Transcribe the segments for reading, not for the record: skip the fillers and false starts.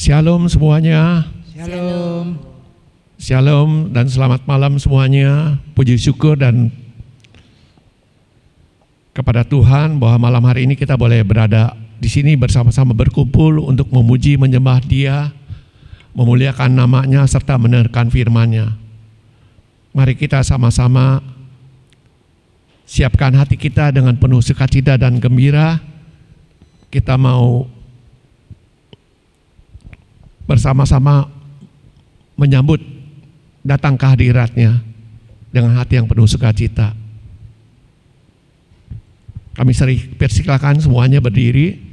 Shalom semuanya. Shalom. Shalom dan selamat malam semuanya. Puji syukur dan kepada Tuhan bahwa malam hari ini kita boleh berada di sini bersama-sama berkumpul untuk memuji, menyembah Dia, memuliakan nama-Nya serta mendengarkan firman-Nya. Mari kita sama-sama siapkan hati kita dengan penuh sukacita dan gembira. Kita mau bersama-sama menyambut datang ke hadirat-Nya dengan hati yang penuh sukacita. Kami persilakan semuanya berdiri.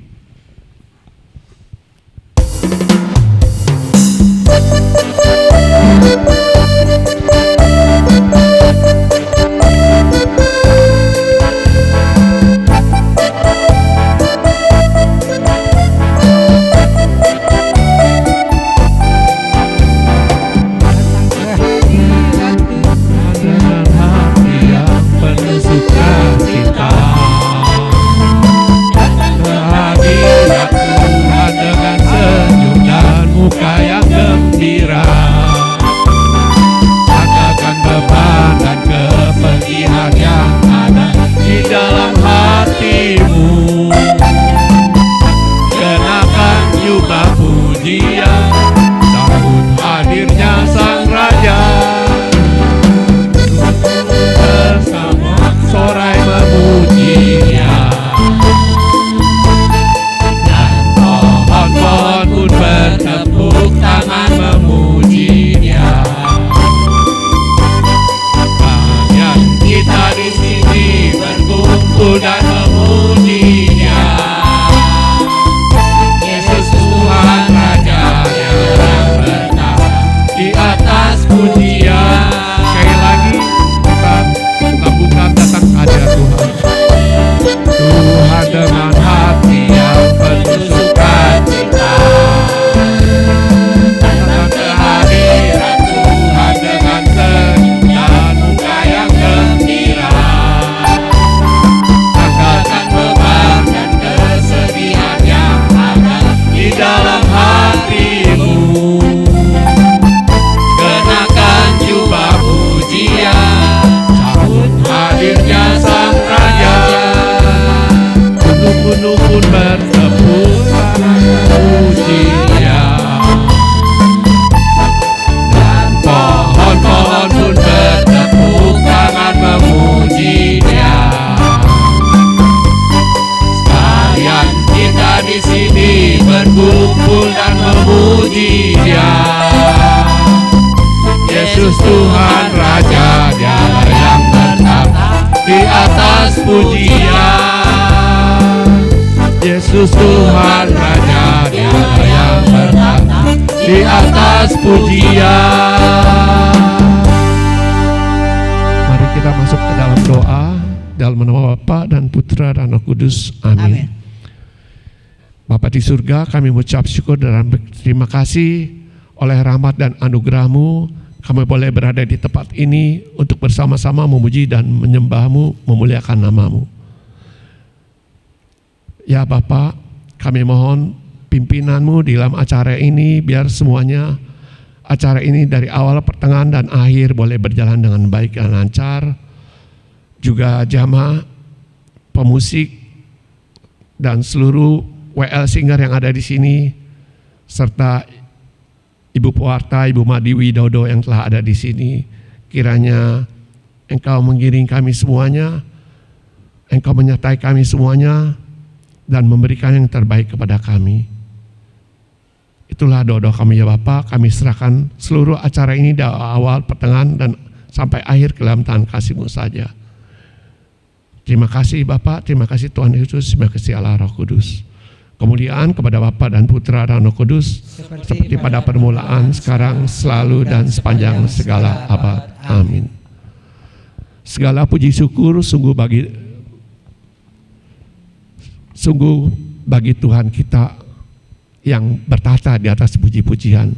Tuhan Raja, Dialah yang bertata di atas pujian. Mari kita masuk ke dalam doa dalam nama Bapa dan Putra dan Roh Kudus. Amin. Bapa di surga, kami mengucap syukur dan terima kasih oleh rahmat dan anugerah-Mu kami boleh berada di tempat ini untuk bersama-sama memuji dan menyembah-Mu, memuliakan nama-Mu. Ya Bapa, kami mohon pimpinan-Mu di dalam acara ini, biar semuanya acara ini dari awal, pertengahan, dan akhir boleh berjalan dengan baik dan lancar. Juga jamaah, pemusik, dan seluruh WL Singer yang ada di sini, serta Ibu Pewarta, Ibu Madi Widodo yang telah ada di sini. Kiranya Engkau mengiring kami semuanya, Engkau menyertai kami semuanya, dan memberikan yang terbaik kepada kami. Itulah doa kami ya Bapa. Kami serahkan seluruh acara ini dari awal, pertengahan, dan sampai akhir ke dalam tangan kasih-Mu saja. Terima kasih Bapa, terima kasih Tuhan Yesus, terima kasih Allah Roh Kudus. Kemuliaan kepada Bapa dan Putra dan Roh Kudus, seperti pada permulaan, sekarang, selalu, dan sepanjang segala abad. Amin. Segala puji syukur sungguh bagi Tuhan kita yang bertahta di atas puji-pujian.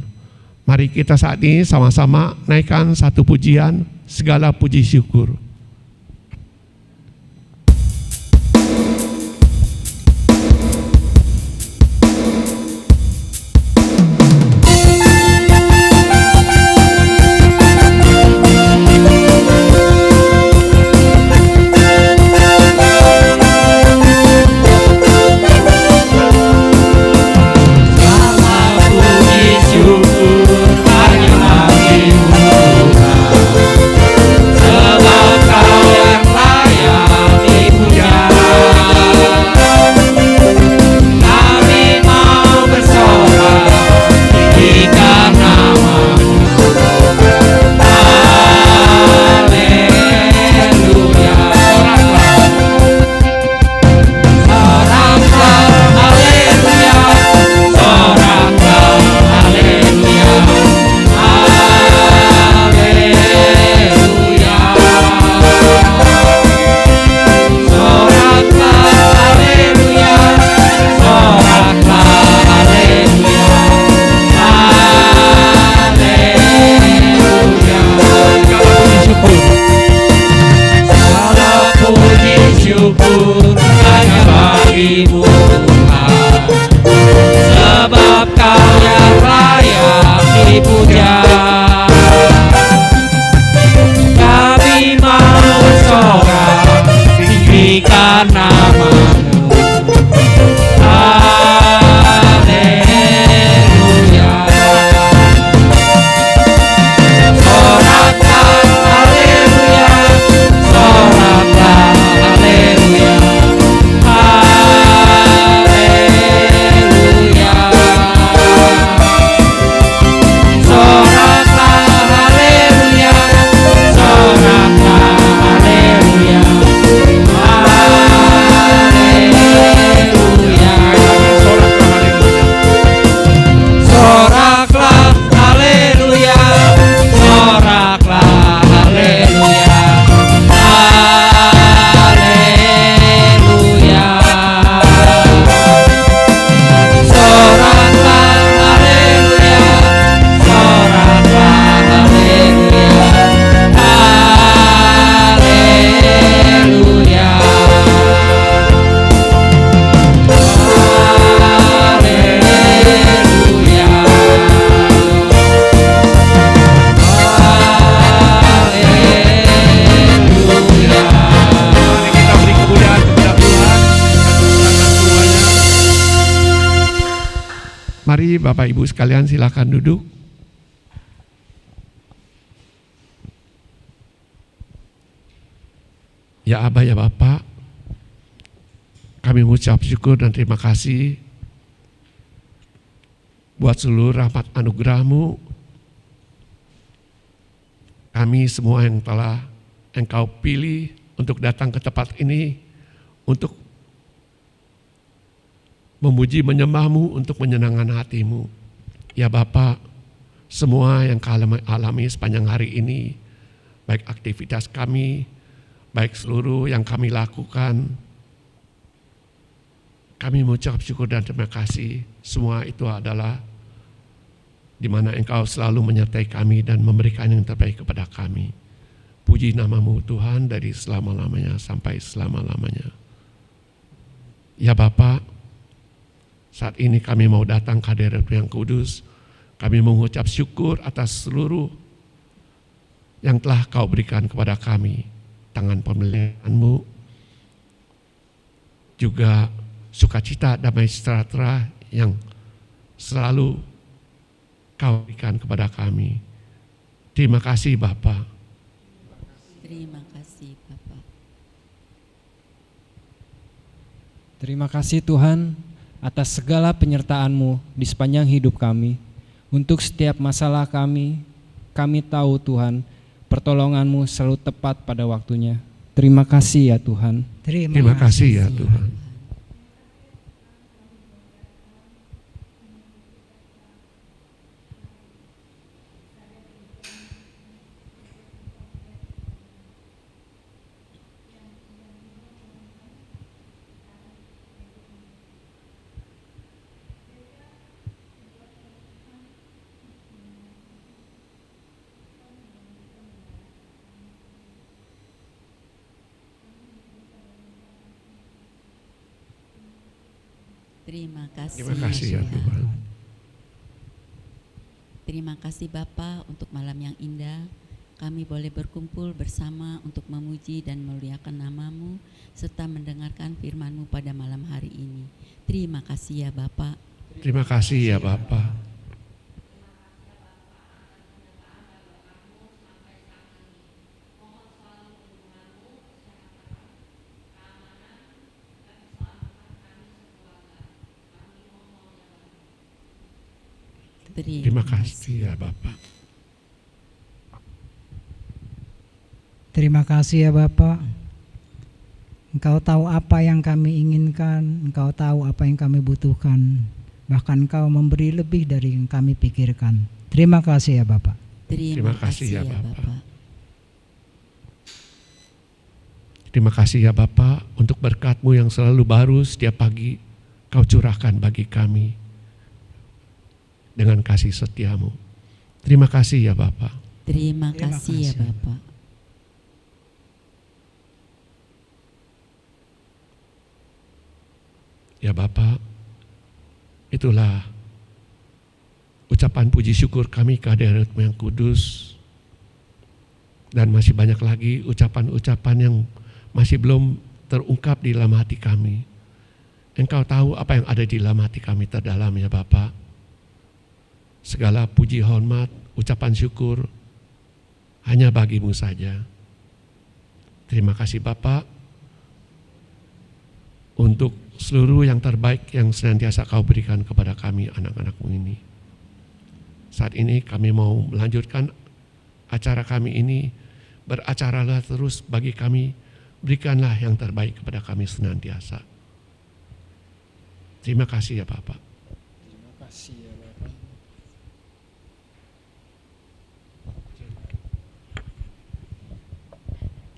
Mari kita saat ini sama-sama naikkan satu pujian, segala puji syukur. bagi-Mu Tuhan, sebab Kau yang layak dipuja. Kami mau sorak tinggikan nama-Mu. Haleluya. Soraklah haleluya, soraklah haleluya, haleluya. Soraklah haleluya, soraklah haleluya, haleluya. Soraklah haleluya, soraklah haleluya, haleluya. Soraklah haleluya, soraklah haleluya, haleluya. Mari kita beri kemuliaan kepada Tuhan. Mari Bapak Ibu sekalian silakan duduk. Ya Aba, ya Bapak, kami mengucap syukur dan terima kasih buat seluruh rahmat anugerah-Mu. Kami semua yang telah Engkau pilih untuk datang ke tempat ini, untuk memuji menyembah-Mu, untuk menyenangkan hati-Mu. Ya Bapak, semua yang kami alami sepanjang hari ini, baik aktivitas kami, baik seluruh yang kami lakukan, kami mengucap syukur dan terima kasih. Semua itu adalah di mana Engkau selalu menyertai kami dan memberikan yang terbaik kepada kami. Puji nama-Mu Tuhan dari selama-lamanya sampai selama-lamanya. Ya Bapa, saat ini kami mau datang ke hadirat yang kudus. Kami mengucap syukur atas seluruh yang telah Kau berikan kepada kami. Tangan pemeliharaan-Mu, juga sukacita, damai sejahtera yang selalu Kau berikan kepada kami. Terima kasih Bapa. Terima kasih Bapak. Terima kasih Tuhan atas segala penyertaan-Mu di sepanjang hidup kami. Untuk setiap masalah kami tahu Tuhan, pertolongan-Mu selalu tepat pada waktunya. Terima kasih ya Tuhan. Terima kasih ya Tuhan. Terima kasih. Terima kasih ya Tuhan. Terima kasih Bapa untuk malam yang indah. Kami boleh berkumpul bersama untuk memuji dan memuliakan nama-Mu serta mendengarkan firman-Mu pada malam hari ini. Terima kasih ya Bapa. Terima kasih ya Bapa. Terima kasih ya Bapak. Terima kasih ya Bapak. Engkau tahu apa yang kami inginkan, Engkau tahu apa yang kami butuhkan. Bahkan Engkau memberi lebih dari yang kami pikirkan. Terima kasih ya Bapak. Terima kasih ya Bapak. Terima kasih ya Bapak untuk berkat-Mu yang selalu baru setiap pagi Kau curahkan bagi kami dengan kasih setia-Mu. Terima kasih ya Bapak. Terima kasih ya Bapak. Ya Bapa, itulah ucapan puji syukur kami kehadirat-Mu yang kudus. Dan masih banyak lagi ucapan-ucapan yang masih belum terungkap di dalam hati kami. Engkau tahu apa yang ada di dalam hati kami terdalam ya Bapa. Segala puji hormat, ucapan syukur hanya bagi-Mu saja. Terima kasih Bapa untuk seluruh yang terbaik yang senantiasa Kau berikan kepada kami anak-anak-Mu ini. Saat ini kami mau melanjutkan acara kami ini, beracaralah terus bagi kami, berikanlah yang terbaik kepada kami senantiasa. Terima kasih ya Bapak. Terima kasih ya Bapak.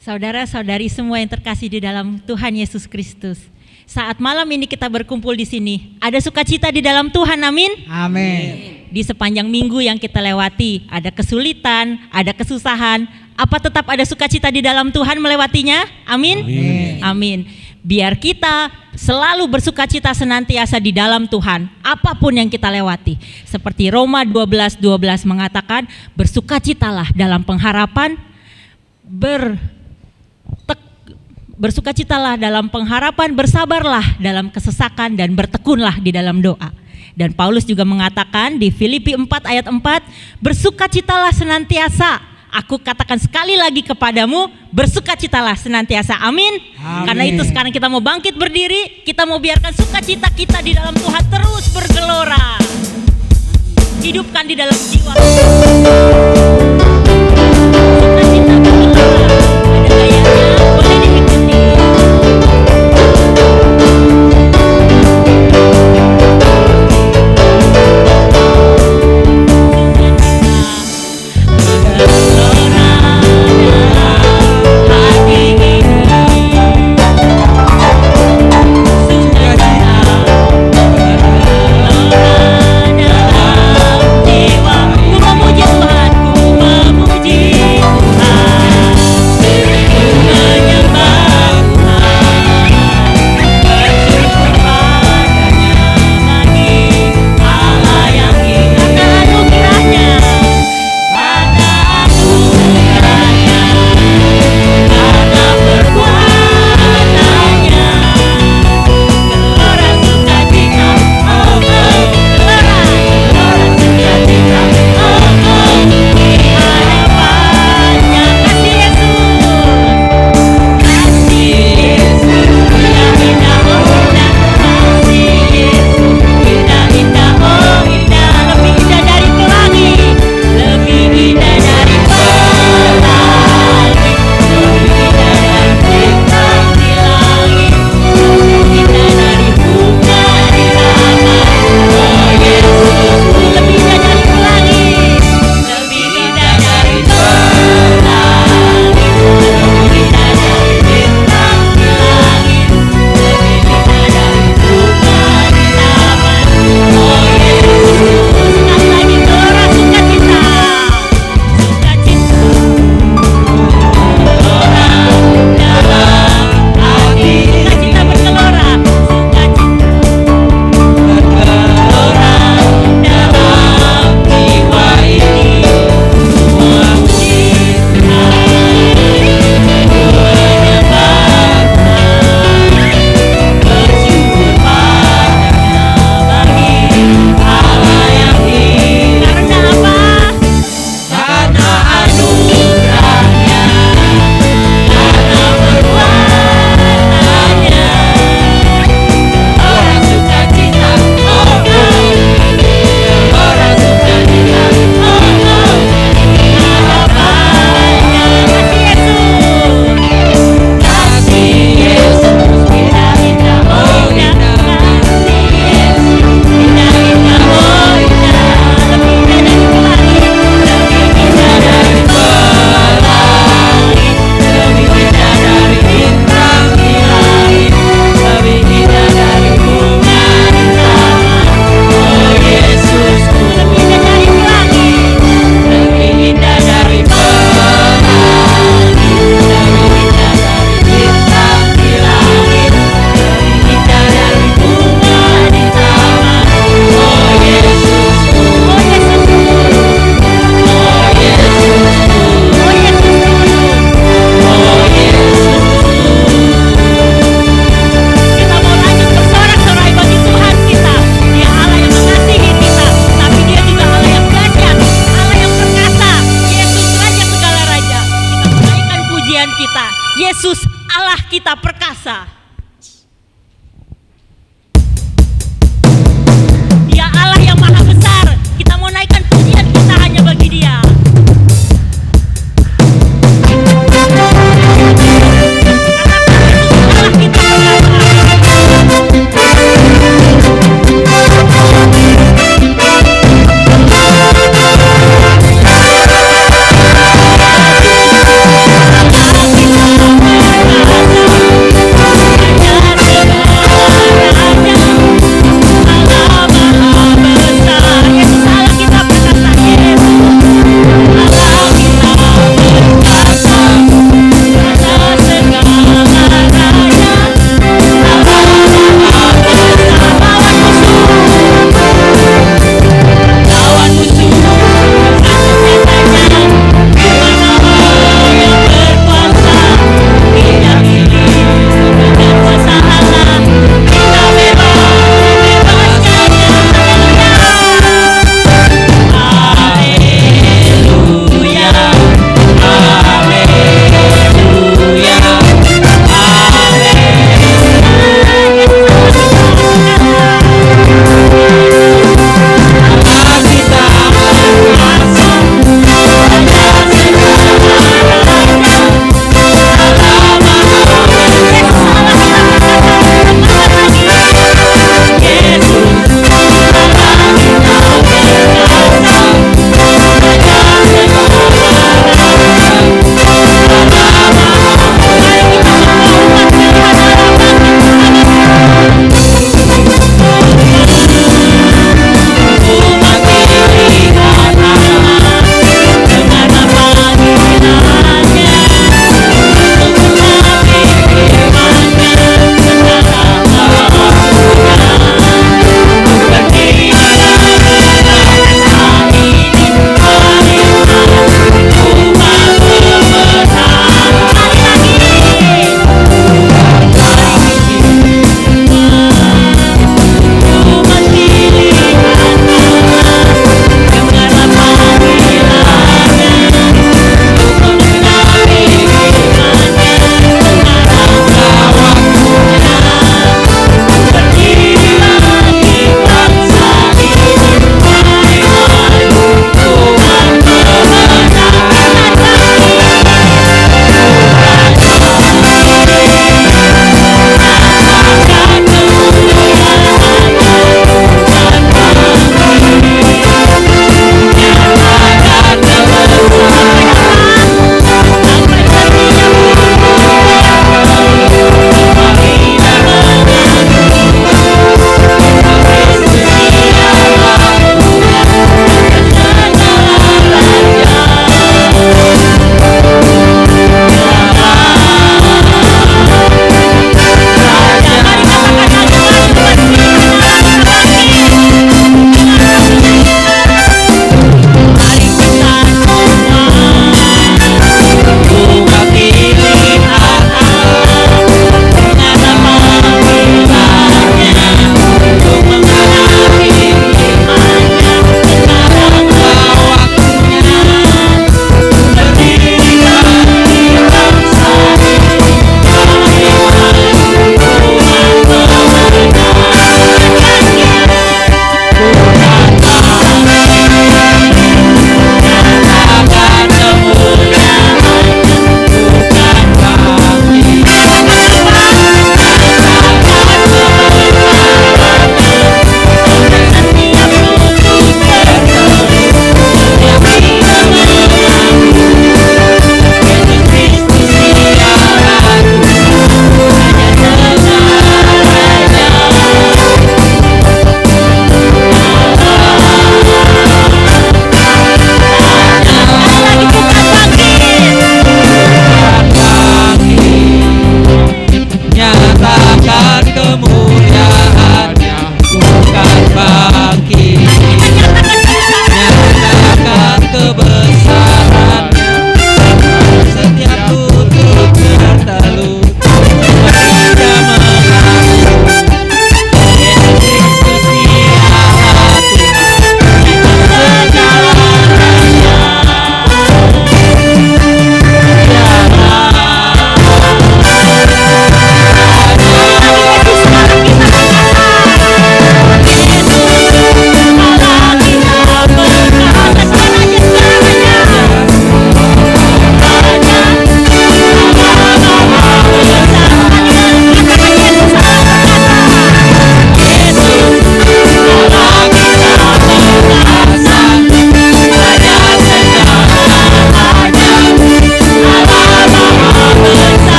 Saudara-saudari semua yang terkasih di dalam Tuhan Yesus Kristus. Saat malam ini kita berkumpul di sini, ada sukacita di dalam Tuhan, amin? Amin. Di sepanjang minggu yang kita lewati, ada kesulitan, ada kesusahan, apa tetap ada sukacita di dalam Tuhan melewatinya? Amin? Amin. Amin. Biar kita selalu bersukacita senantiasa di dalam Tuhan, apapun yang kita lewati. Seperti Roma 12:12 mengatakan, bersukacitalah dalam pengharapan, bersukacitalah dalam pengharapan, bersabarlah dalam kesesakan, dan bertekunlah di dalam doa. Dan Paulus juga mengatakan di Filipi 4 ayat 4, bersukacitalah senantiasa. Aku katakan sekali lagi kepadamu, bersukacitalah senantiasa. Amin. Amin. Karena itu sekarang kita mau bangkit berdiri, kita mau biarkan sukacita kita di dalam Tuhan terus bergelora. Hidupkan di dalam jiwa. Sukacita bergelora. Ada gayanya, boleh diikuti. Ku memuji Tuhanku.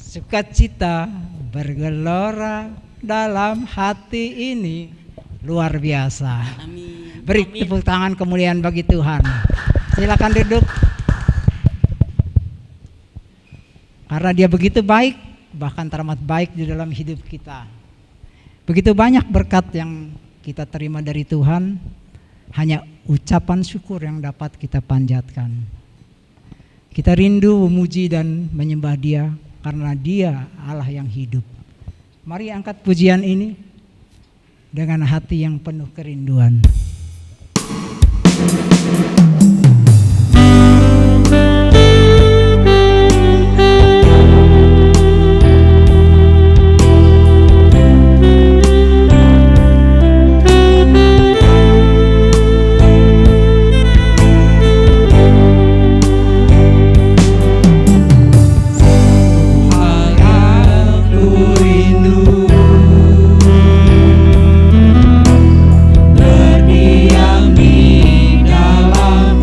sukacita bergelora dalam hati ini. Luar biasa. Amin. Beri tepuk tangan kemuliaan bagi Tuhan. Silakan duduk. Karena Dia begitu baik, bahkan teramat baik di dalam hidup kita. Begitu banyak berkat yang kita terima dari Tuhan, hanya ucapan syukur yang dapat kita panjatkan. Kita rindu memuji dan menyembah Dia karena Dia Allah yang hidup. Mari angkat pujian ini dengan hati yang penuh kerinduan. Berdiam di dalam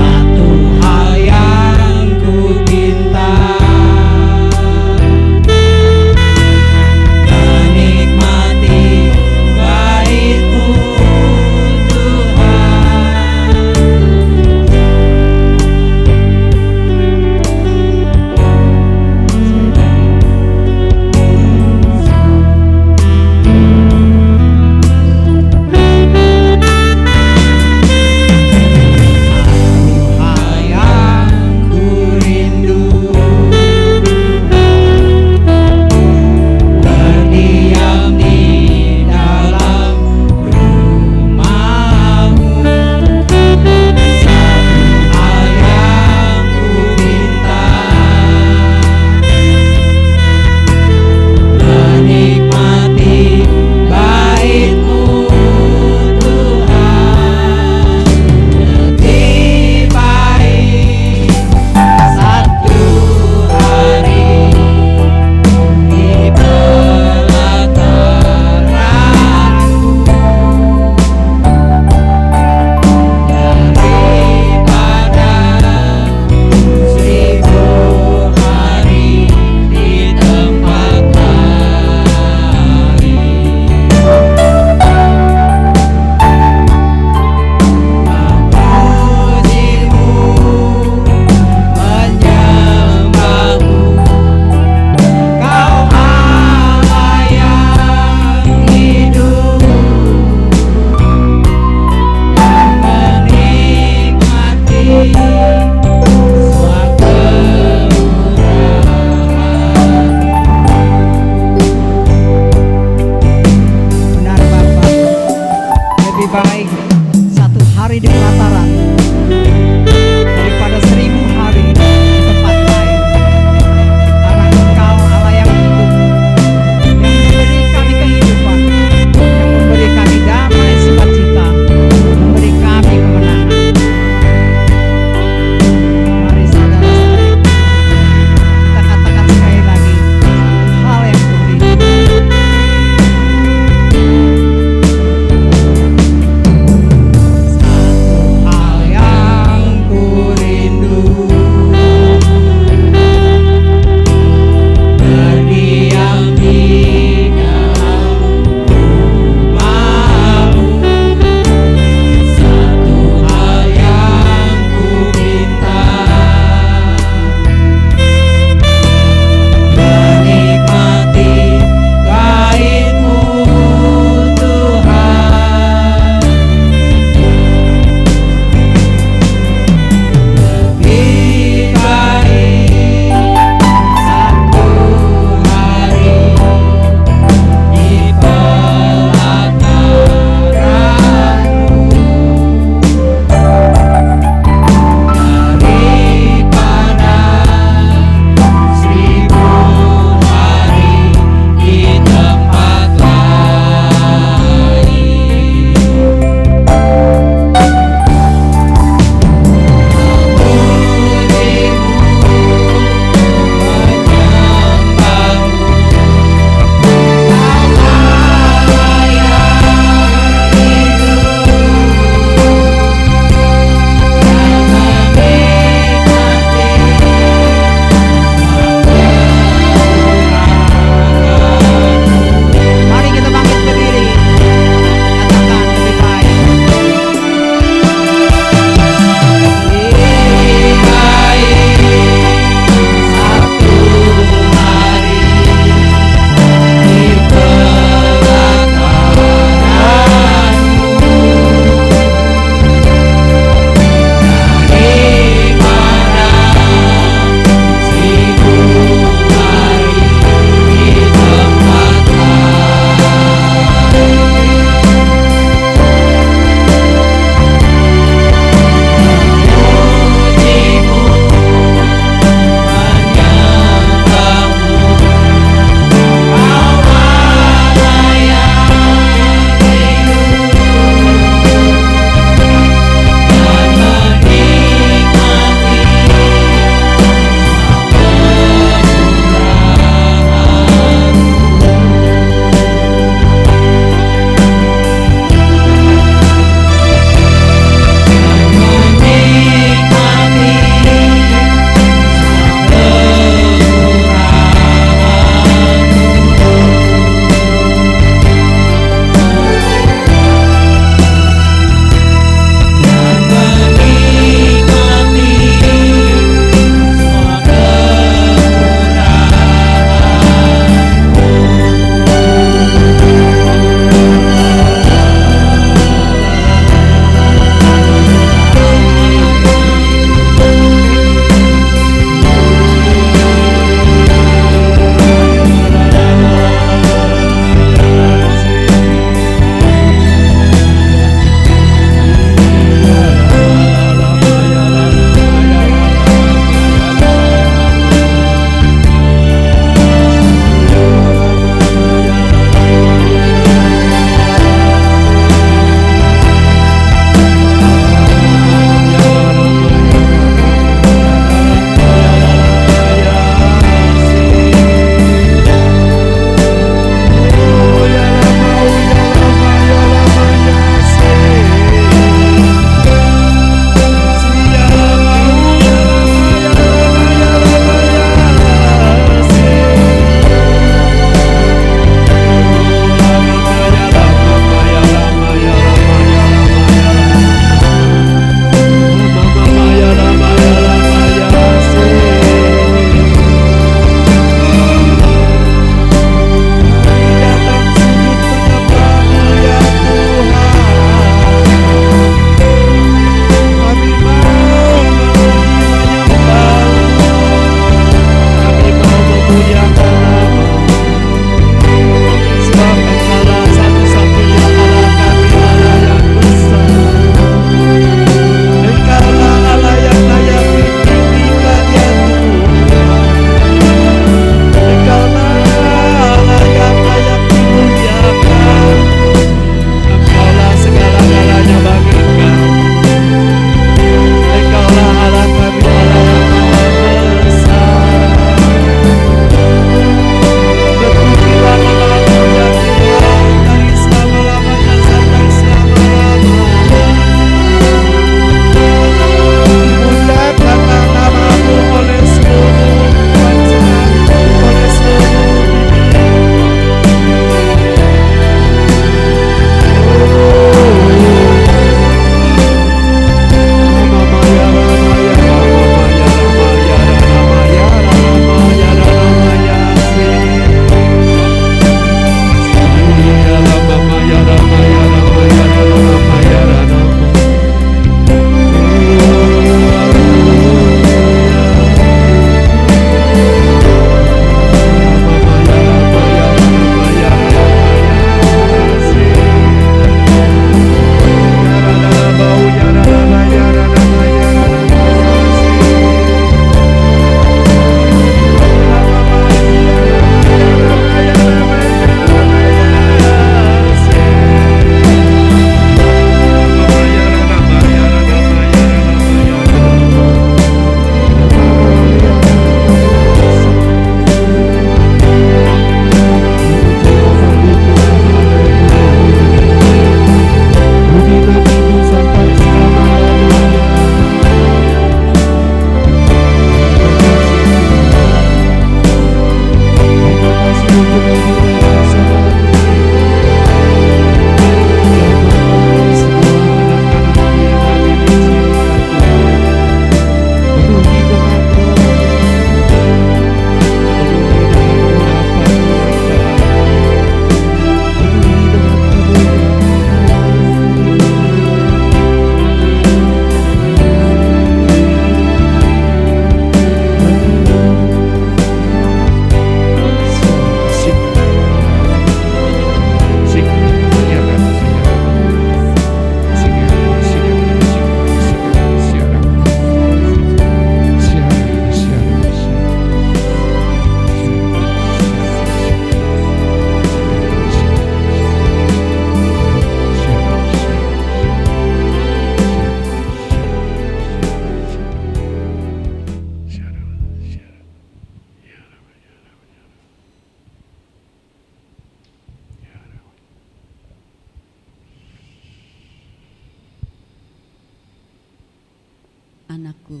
anakku,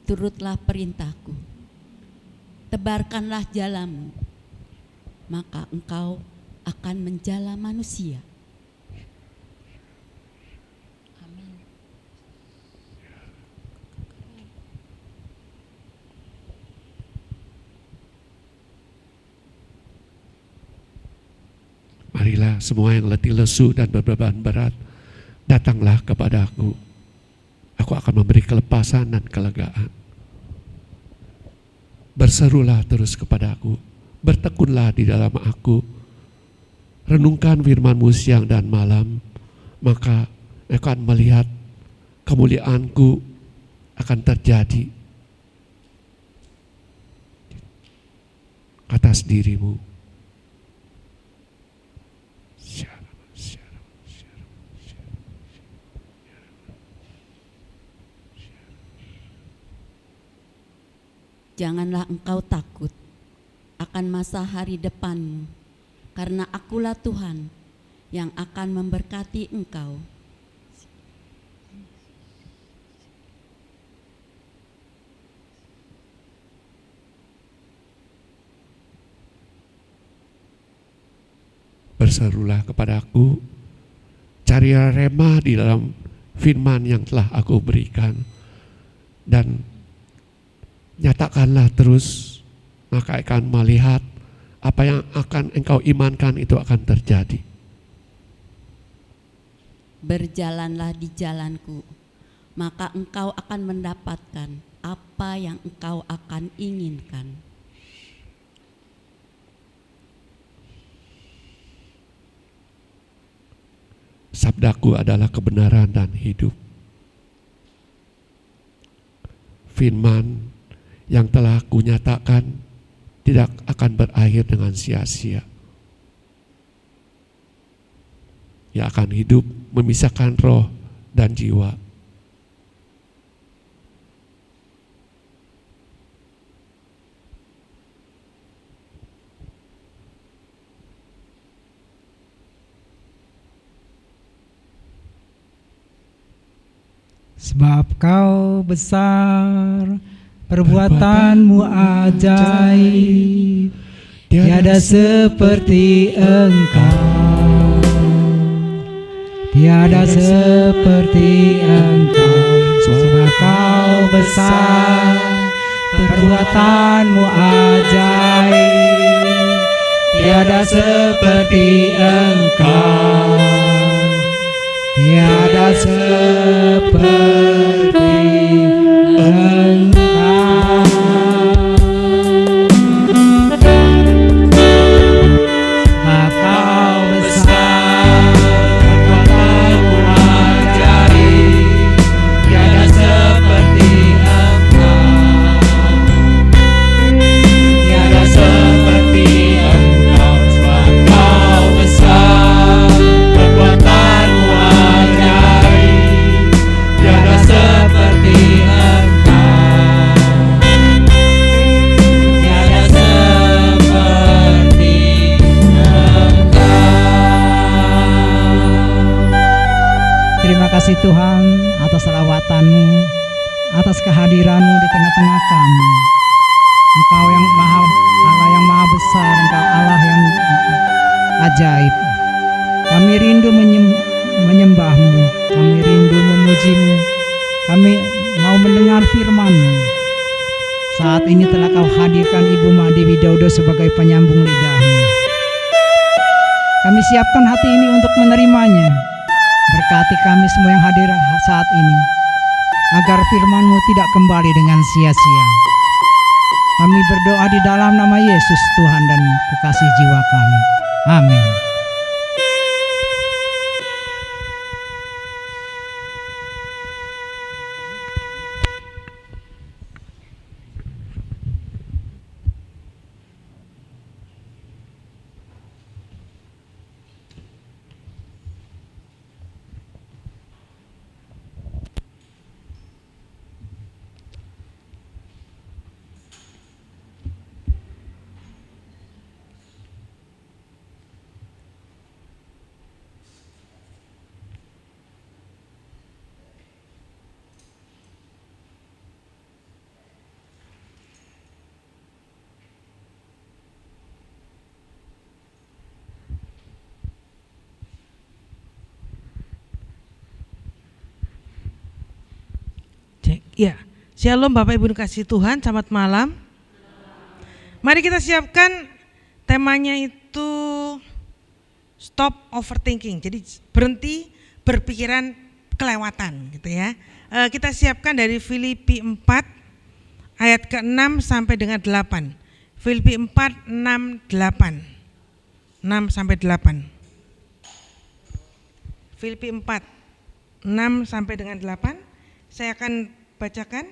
turutlah perintahku, tebarkanlah jalanmu, maka engkau akan menjala manusia. Amin. Marilah semua yang letih lesu dan berbeban berat, datanglah kepada aku. Aku akan memberi kelepasan dan kelegaan. Berserulah terus kepada aku, bertekunlah di dalam aku, renungkan firman-Mu siang dan malam, maka akan melihat kemuliaan-Ku akan terjadi atas dirimu. Janganlah engkau takut akan masa hari depanmu, karena akulah Tuhan yang akan memberkati engkau. Berserulah kepadaku, carilah remah di dalam firman yang telah aku berikan, dan nyatakanlah terus, maka akan melihat apa yang akan engkau imankan itu akan terjadi. Berjalanlah di jalanku, maka engkau akan mendapatkan apa yang engkau akan inginkan. Sabdaku adalah kebenaran dan hidup. Firman yang telah kunyatakan tidak akan berakhir dengan sia-sia. Ia akan hidup memisahkan roh dan jiwa. Sebab kau besar, perbuatanmu ajaib, tiada seperti engkau, tiada seperti engkau. Sebab kau besar, perbuatanmu ajaib, tiada seperti engkau, tiada seperti engkau. Sebab kau besar, perbuatanmu ajaib, tiada seperti engkau, tiada seperti engkau. Sebab kau besar, perbuatanmu ajaib, tiada seperti engkau, tiada seperti engkau. Terima kasih Tuhan atas selawatan-Mu, atas kehadiran-Mu di tengah-tengah kami. Engkau yang Allah yang maha besar, Engkau Allah yang ajaib. Kami rindu menyembah-Mu, kami rindu memuji-Mu, kami mau mendengar firman-Mu. Saat ini telah Kau hadirkan Ibu Made Widodo sebagai penyambung lidah-Mu. Kami siapkan hati ini untuk menerimanya. Berkati kami semua yang hadir saat ini, agar firman-Mu tidak kembali dengan sia-sia. Kami berdoa di dalam nama Yesus Tuhan dan kekasih jiwa kami. Amin. Ya, shalom Bapak Ibu kasih Tuhan, selamat malam. Mari kita siapkan temanya itu stop overthinking. Jadi berhenti berpikiran kelewatan gitu ya. Kita siapkan dari Filipi 4 ayat ke-6 sampai dengan 8. Filipi 4, 6, 8. 6 sampai 8. Filipi 4, 6 sampai dengan 8. Saya akan bacakan.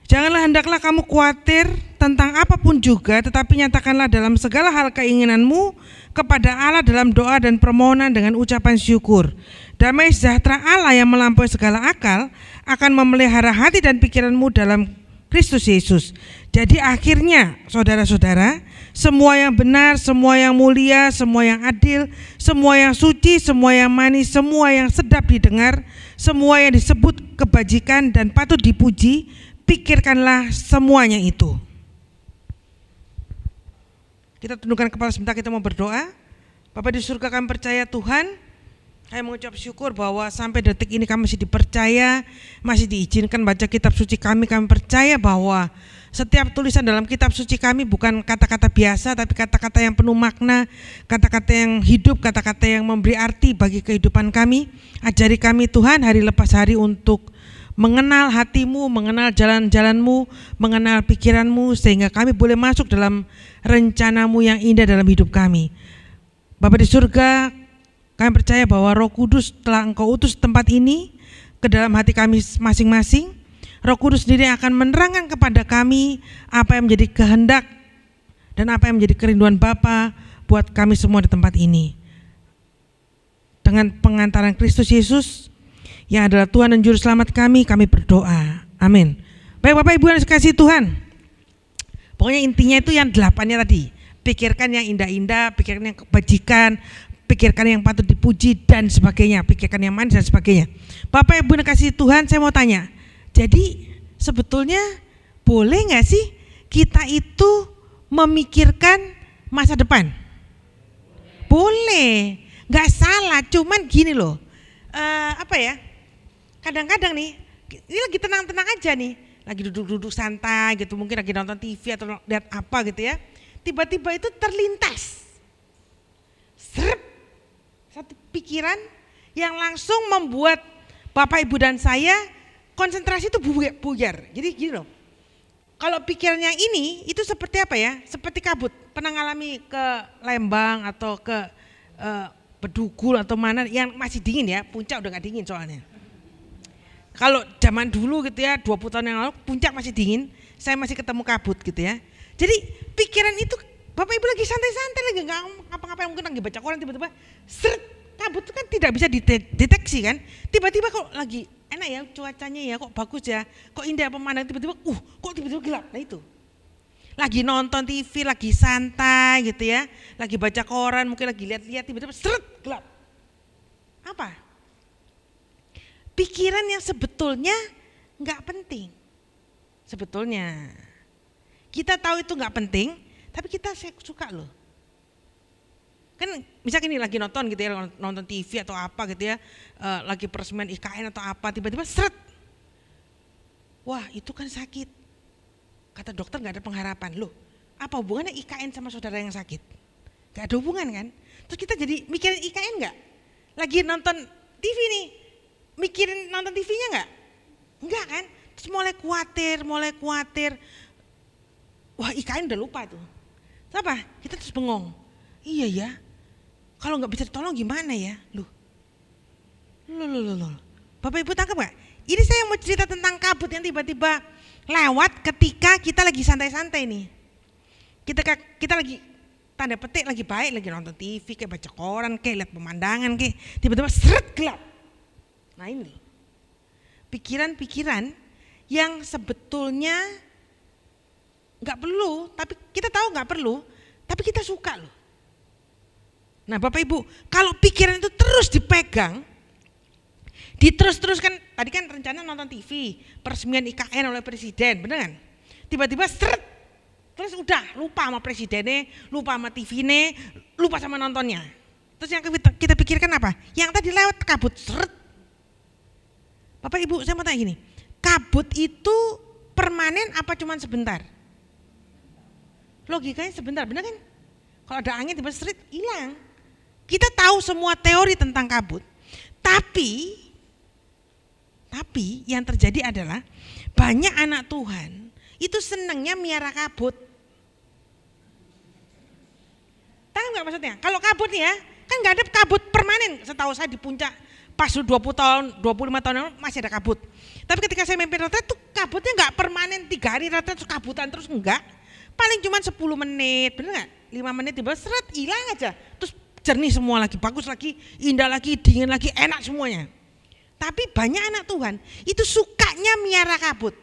Janganlah hendaklah kamu khawatir tentang apapun juga, tetapi nyatakanlah dalam segala hal keinginanmu kepada Allah dalam doa dan permohonan dengan ucapan syukur. Damai sejahtera Allah yang melampaui segala akal akan memelihara hati dan pikiranmu dalam Kristus Yesus. Jadi akhirnya saudara-saudara, semua yang benar, semua yang mulia, semua yang adil, semua yang suci, semua yang manis, semua yang sedap didengar, semua yang disebut kebajikan dan patut dipuji, pikirkanlah semuanya itu. Kita tundukkan kepala sebentar, kita mau berdoa. Bapa di surga, kami percaya Tuhan, kami mengucap syukur bahwa sampai detik ini kami masih dipercaya, masih diizinkan baca kitab suci kami. Kami percaya bahwa setiap tulisan dalam kitab suci kami bukan kata-kata biasa, tapi kata-kata yang penuh makna, kata-kata yang hidup, kata-kata yang memberi arti bagi kehidupan kami. Ajari kami Tuhan hari lepas hari untuk mengenal hatimu, mengenal jalan-jalanmu, mengenal pikiranmu, sehingga kami boleh masuk dalam rencanamu yang indah dalam hidup kami. Bapa di surga, kami percaya bahwa Roh Kudus telah Engkau utus tempat ini ke dalam hati kami masing-masing. Roh Kudus sendiri akan menerangkan kepada kami apa yang menjadi kehendak dan apa yang menjadi kerinduan Bapa buat kami semua di tempat ini. Dengan pengantaran Kristus Yesus yang adalah Tuhan dan Juru Selamat kami berdoa. Amin. Baik Bapak Ibu yang dikasihi Tuhan, pokoknya intinya itu yang 8-nya tadi. Pikirkan yang indah-indah, pikirkan yang kebajikan, pikirkan yang patut dipuji dan sebagainya, pikirkan yang manis dan sebagainya. Bapak Ibu yang dikasihi Tuhan, saya mau tanya, jadi sebetulnya boleh gak sih kita itu memikirkan masa depan? Boleh, gak salah, cuman gini loh, kadang-kadang nih, ini lagi tenang-tenang aja nih, lagi duduk-duduk santai gitu, mungkin lagi nonton TV atau lihat apa gitu ya, tiba-tiba itu terlintas serep satu pikiran yang langsung membuat Bapak Ibu dan saya konsentrasi itu buyar. Jadi gini loh, kalau pikirannya ini itu seperti apa ya, seperti kabut. Pernah ngalami ke Lembang atau ke Bedugul atau mana yang masih dingin ya, Puncak udah gak dingin soalnya. Kalau zaman dulu gitu ya, 20 tahun yang lalu Puncak masih dingin, saya masih ketemu kabut gitu ya. Jadi pikiran itu Bapak Ibu lagi santai-santai, lagi gak ngapa-ngapain, mungkin lagi baca koran, tiba-tiba seret, kabut itu kan tidak bisa dideteksi kan. Tiba-tiba kok lagi enak ya cuacanya ya, kok bagus ya, kok indah pemandangan, tiba-tiba kok tiba-tiba gelap. Nah itu lagi nonton TV, lagi santai gitu ya, lagi baca koran, mungkin lagi lihat-lihat, tiba-tiba seret, gelap. Apa? Pikiran yang sebetulnya gak penting. Sebetulnya kita tahu itu gak penting, tapi kita suka loh. Kan misalnya ini lagi nonton gitu ya, nonton TV atau apa gitu ya, lagi peresmian IKN atau apa, tiba-tiba seret. Wah itu kan sakit. Kata dokter gak ada pengharapan. Loh apa hubungannya IKN sama saudara yang sakit? Gak ada hubungan kan? Terus kita jadi mikirin IKN gak? Lagi nonton TV nih, mikirin nonton TV-nya gak? Enggak kan? Terus mulai khawatir. Wah IKN udah lupa tuh. Apa? Kita terus bengong. Iya ya, kalau nggak bisa ditolong gimana ya? Loh. Bapak Ibu tangkap nggak? Ini saya mau cerita tentang kabut yang tiba-tiba lewat ketika kita lagi santai-santai nih. Kita lagi tanda petik lagi baik, lagi nonton TV, kayak baca koran, kayak lihat pemandangan, kayak tiba-tiba seret gelap. Nah ini pikiran-pikiran yang sebetulnya nggak perlu, tapi kita tahu nggak perlu, tapi kita suka loh. Nah Bapak Ibu, kalau pikiran itu terus dipegang, diterus-teruskan, tadi kan rencana nonton TV, peresmian IKN oleh presiden, bener kan? Tiba-tiba seret, terus udah lupa sama presidennya, lupa sama TV-nya, lupa sama nontonnya. Terus yang kita pikirkan apa? Yang tadi lewat kabut, seret. Bapak Ibu, saya mau tanya gini, kabut itu permanen apa cuma sebentar? Logikanya sebentar, benar kan? Kalau ada angin tiba-tiba seret, hilang. Kita tahu semua teori tentang kabut. Tapi yang terjadi adalah banyak anak Tuhan itu senangnya miara kabut. Tahu nggak maksudnya? Kalau kabut ya, kan nggak ada kabut permanen. Setahu saya di puncak pas 20 tahun, 25 tahun lalu masih ada kabut. Tapi ketika saya mimpin retret tuh kabutnya nggak permanen 3 hari retret terus kabutan terus, enggak. Paling cuma 10 menit, bener nggak? 5 menit tiba seret hilang aja. Terus jernih semua lagi, bagus lagi, indah lagi, dingin lagi, enak semuanya. Tapi banyak anak Tuhan itu sukanya miara kabut.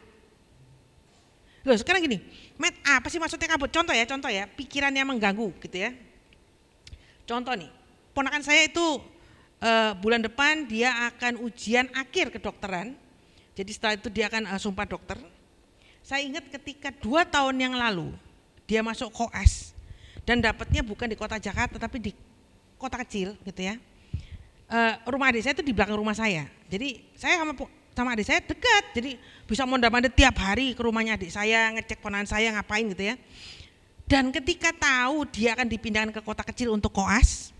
Loh sekarang gini, Matt, apa sih maksudnya kabut? Contoh ya, pikirannya mengganggu gitu ya. Contoh nih, ponakan saya itu bulan depan dia akan ujian akhir kedokteran. Jadi setelah itu dia akan sumpah dokter. Saya ingat ketika 2 tahun yang lalu dia masuk koas dan dapatnya bukan di kota Jakarta tapi di kota kecil gitu ya. Rumah adik saya itu di belakang rumah saya. Jadi saya sama adik saya dekat. Jadi bisa mondar-mandir tiap hari ke rumahnya adik saya, ngecek ponakan saya ngapain gitu ya. Dan ketika tahu dia akan dipindahkan ke kota kecil untuk koas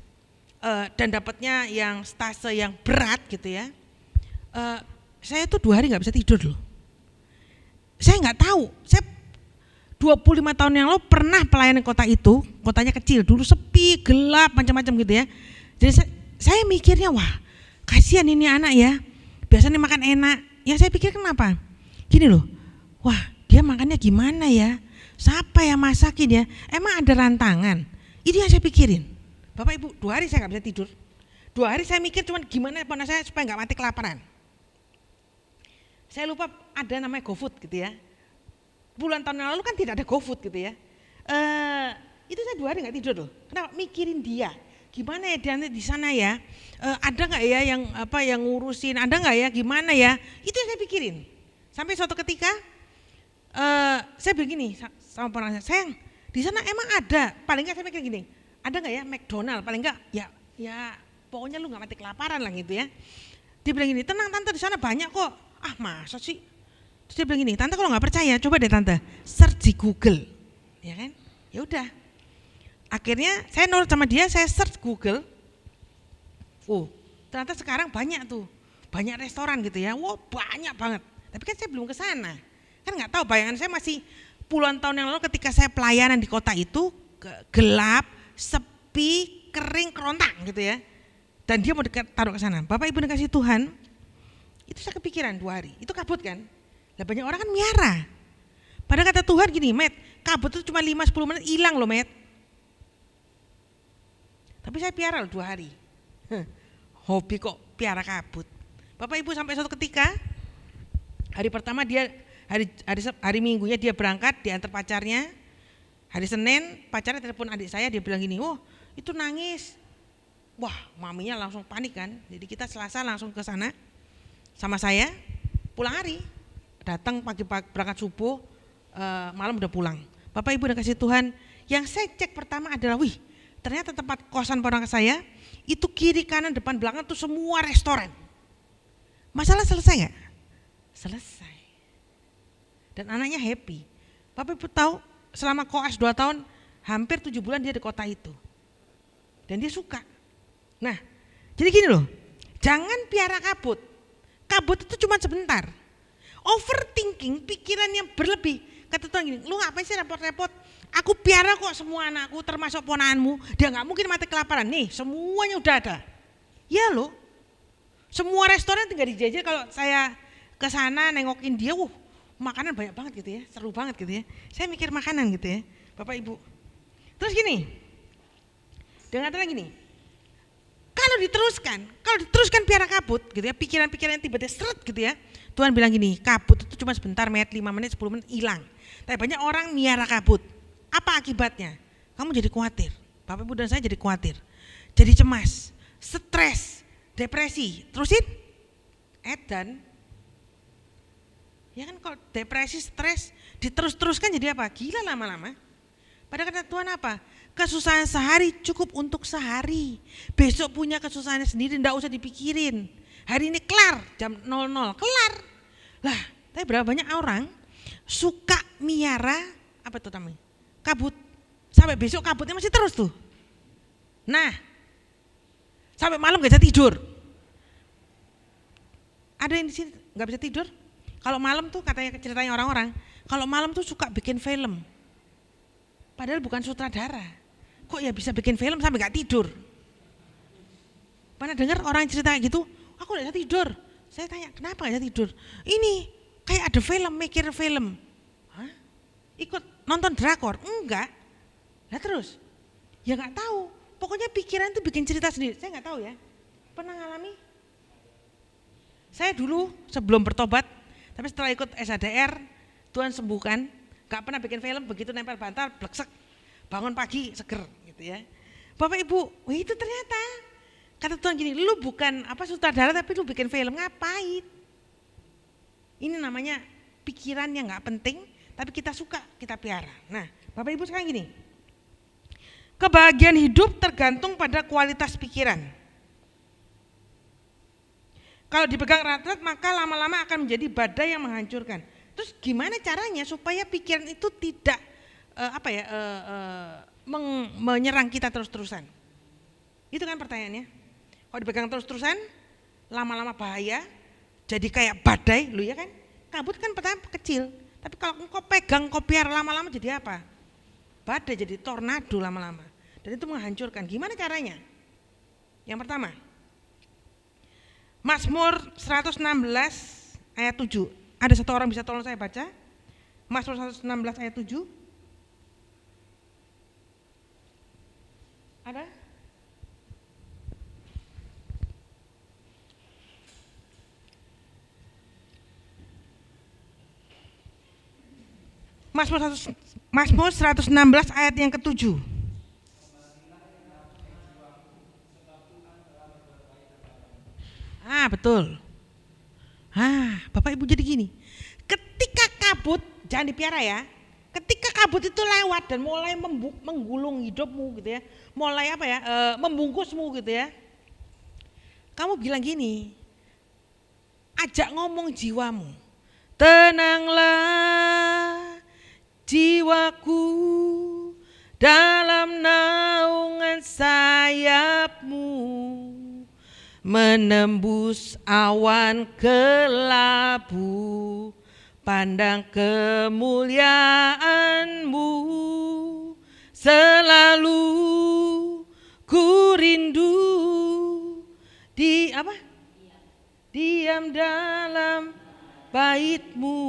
dan dapatnya yang stase yang berat gitu ya. Saya tuh 2 hari nggak bisa tidur loh. Saya nggak tahu. Saya 25 tahun yang lalu pernah pelayanan kota itu, kotanya kecil, dulu sepi, gelap, macam-macam gitu ya. Jadi saya mikirnya wah kasihan ini anak ya, biasanya makan enak. Ya saya pikir kenapa? Gini loh, wah dia makannya gimana ya? Siapa yang masakin ya? Emang ada rantangan? Itu yang saya pikirin. Bapak Ibu, 2 hari saya nggak bisa tidur. 2 hari saya mikir cuman gimana ponakan saya supaya nggak mati kelaparan. Saya lupa ada namanya GoFood gitu ya. Bulan tahun yang lalu kan tidak ada GoFood gitu ya. Itu saya 2 hari nggak tidur loh. Kenapa? Mikirin dia. Gimana ya dia di sana ya? Ada nggak ya yang ngurusin? Ada nggak ya? Gimana ya? Itu yang saya pikirin. Sampai suatu ketika saya begini sama ponakan saya, sayang di sana emang ada. Paling nggak saya mikir gini, ada nggak ya McDonald? Paling nggak ya pokoknya lu nggak mati kelaparan lah gitu ya. Dia bilang gini, tenang tante di sana banyak kok. Ah masa sih? Terus dia bilang gini, tante kalau nggak percaya coba deh tante search di Google, ya kan? Ya udah. Akhirnya saya nurut sama dia, saya search Google. Oh, ternyata sekarang banyak tuh, banyak restoran gitu ya. Wow, banyak banget. Tapi kan saya belum ke sana. Kan nggak tahu, bayangan saya masih puluhan tahun yang lalu ketika saya pelayanan di kota itu gelap, sepi, kering, kerontang gitu ya. Dan dia mau taruh ke sana. Bapak Ibu dikasih Tuhan, itu saya kepikiran 2 hari. Itu kabut kan? Lah banyak orang kan miara. Padahal kata Tuhan gini, Matt, kabut itu cuma 5-10 menit hilang loh, Matt. Tapi saya piara loh 2 hari. Hobi kok piara kabut. Bapak Ibu sampai suatu ketika, hari pertama dia hari Minggunya dia berangkat diantar pacarnya. Hari Senin pacarnya telepon adik saya, dia bilang gini, oh itu nangis. Wah maminya langsung panik kan. Jadi kita Selasa langsung ke sana sama saya, pulang hari. Datang pagi-pagi berangkat subuh, malam udah pulang. Bapak Ibu udah kasih Tuhan, yang saya cek pertama adalah wih ternyata tempat kosan ponakan saya itu kiri kanan depan belakang tuh semua restoran. Masalah selesai gak? Selesai. Dan anaknya happy. Bapak Ibu tahu selama koas 2 tahun hampir 7 bulan dia di kota itu. Dan dia suka. Nah jadi gini loh, jangan piara kabut. Kabut itu cuma sebentar. Overthinking, pikiran yang berlebih. Kata Tuhan gini, lu ngapain sih repot-repot? Aku piara kok semua anakku termasuk ponakanmu. Dia gak mungkin mati kelaparan. Nih semuanya udah ada. Ya loh, semua restoran tinggal dijajah. Kalau saya ke sana nengokin dia, makanan banyak banget gitu ya, seru banget gitu ya. Saya mikir makanan gitu ya, Bapak Ibu. Terus gini, dia ngatakan gini, kalau diteruskan piara kabut gitu ya, pikiran-pikiran yang tiba-tiba seret gitu ya. Tuhan bilang gini, kabut itu cuma sebentar, 5 menit, 10 menit hilang. Tapi banyak orang miara kabut. Apa akibatnya? Kamu jadi khawatir. Bapak Ibu dan saya jadi khawatir. Jadi cemas, stres, depresi. Terusin? Edan. Ya kan kalau depresi, stres, diterus-teruskan jadi apa? Gila lama-lama. Padahal kata Tuhan apa? Kesusahan sehari cukup untuk sehari. Besok punya kesusahannya sendiri, enggak usah dipikirin. Hari ini kelar jam 00, kelar. Lah, tapi berapa banyak orang suka miara apa itu namanya? Kabut. Sampai besok kabutnya masih terus tuh. Nah, sampai malam gak bisa tidur. Ada yang di sini gak bisa tidur? Kalau malam tuh katanya ceritanya orang-orang, kalau malam tuh suka bikin film. Padahal bukan sutradara. Kok ya bisa bikin film sampai gak tidur? Pernah dengar orang cerita gitu? Aku gak bisa tidur. Saya tanya, kenapa gak bisa tidur? Ini kayak ada film, mikir film. Hah? Ikut nonton drakor? Enggak. Lah terus? Ya gak tahu. Pokoknya pikiran itu bikin cerita sendiri. Saya gak tahu ya. Pernah ngalami? Saya dulu sebelum bertobat, tapi setelah ikut SADR, Tuhan sembuhkan. Gak pernah bikin film, begitu nempel bantal, bleksek. Bangun pagi, seger gitu ya. Bapak Ibu, wah itu ternyata kata Tuhan gini, lu bukan sutradara tapi lu bikin film, ngapain? Ini namanya pikiran yang gak penting, tapi kita suka, kita piara. Nah, Bapak Ibu sekarang gini, kebahagiaan hidup tergantung pada kualitas pikiran. Kalau dipegang erat-erat maka lama-lama akan menjadi badai yang menghancurkan. Terus gimana caranya supaya pikiran itu tidak menyerang kita terus-terusan? Itu kan pertanyaannya. Kalau dipegang terus-terusan, lama-lama bahaya, jadi kayak badai, lu ya kan? Kabut kan pertama kecil, tapi kalau engkau pegang, kau piara lama-lama jadi apa? Badai, jadi tornado lama-lama. Dan itu menghancurkan. Gimana caranya? Yang pertama, Mazmur 116 ayat 7. Ada satu orang bisa tolong saya baca? Mazmur 116 ayat 7. Ada? Mazmur 116 ayat yang ke-7. Betul. Bapak Ibu jadi gini. Ketika kabut, jangan dipiara ya. Ketika kabut itu lewat dan mulai menggulung hidupmu gitu ya. Mulai membungkusmu gitu ya. Kamu bilang gini. Ajak ngomong jiwamu. Tenanglah jiwaku dalam naungan sayapmu, menembus awan kelabu, pandang kemuliaanmu, selalu ku rindu diam dalam baitmu,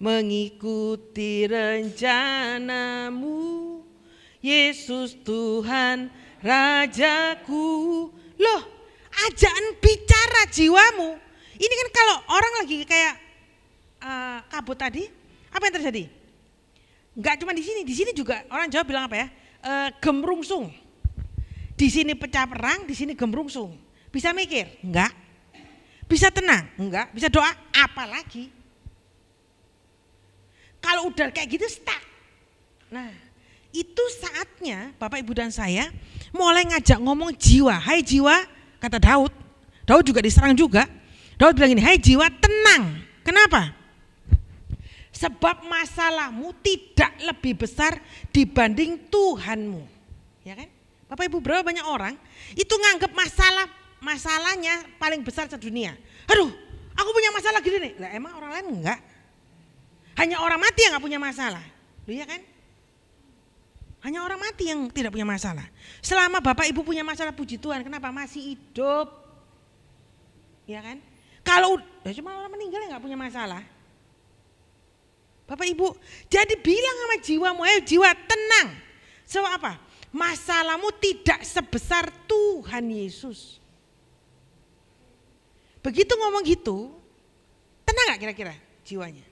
mengikuti rencanamu, Yesus Tuhan Rajaku. Loh, ajakan bicara jiwamu. Ini kan kalau orang lagi kayak kabut tadi, apa yang terjadi? Enggak cuma di sini juga orang Jawa bilang apa ya? Gemrungsung. Di sini pecah perang, di sini gemrungsung. Bisa mikir? Enggak. Bisa tenang? Enggak. Bisa doa? Apalagi? Kalau udah kayak gitu stuck. Nah, itu saatnya Bapak Ibu dan saya mulai ngajak ngomong jiwa. Hai jiwa, kata Daud. Daud juga diserang juga. Daud bilang ini, hai jiwa tenang. Kenapa? Sebab masalahmu tidak lebih besar dibanding Tuhanmu. Ya kan? Bapak Ibu, berapa banyak orang itu nganggap masalahnya paling besar sedunia. Aduh, aku punya masalah gini nih. Lah emang orang lain enggak? Hanya orang mati yang gak punya masalah. Loh ya kan? Hanya orang mati yang tidak punya masalah. Selama Bapak Ibu punya masalah, puji Tuhan, kenapa masih hidup? Ya kan? Kalau cuma orang meninggal yang gak punya masalah. Bapak Ibu, jadi bilang sama jiwamu, jiwa tenang. Sebab apa? Masalahmu tidak sebesar Tuhan Yesus. Begitu ngomong gitu, tenang gak kira-kira jiwanya?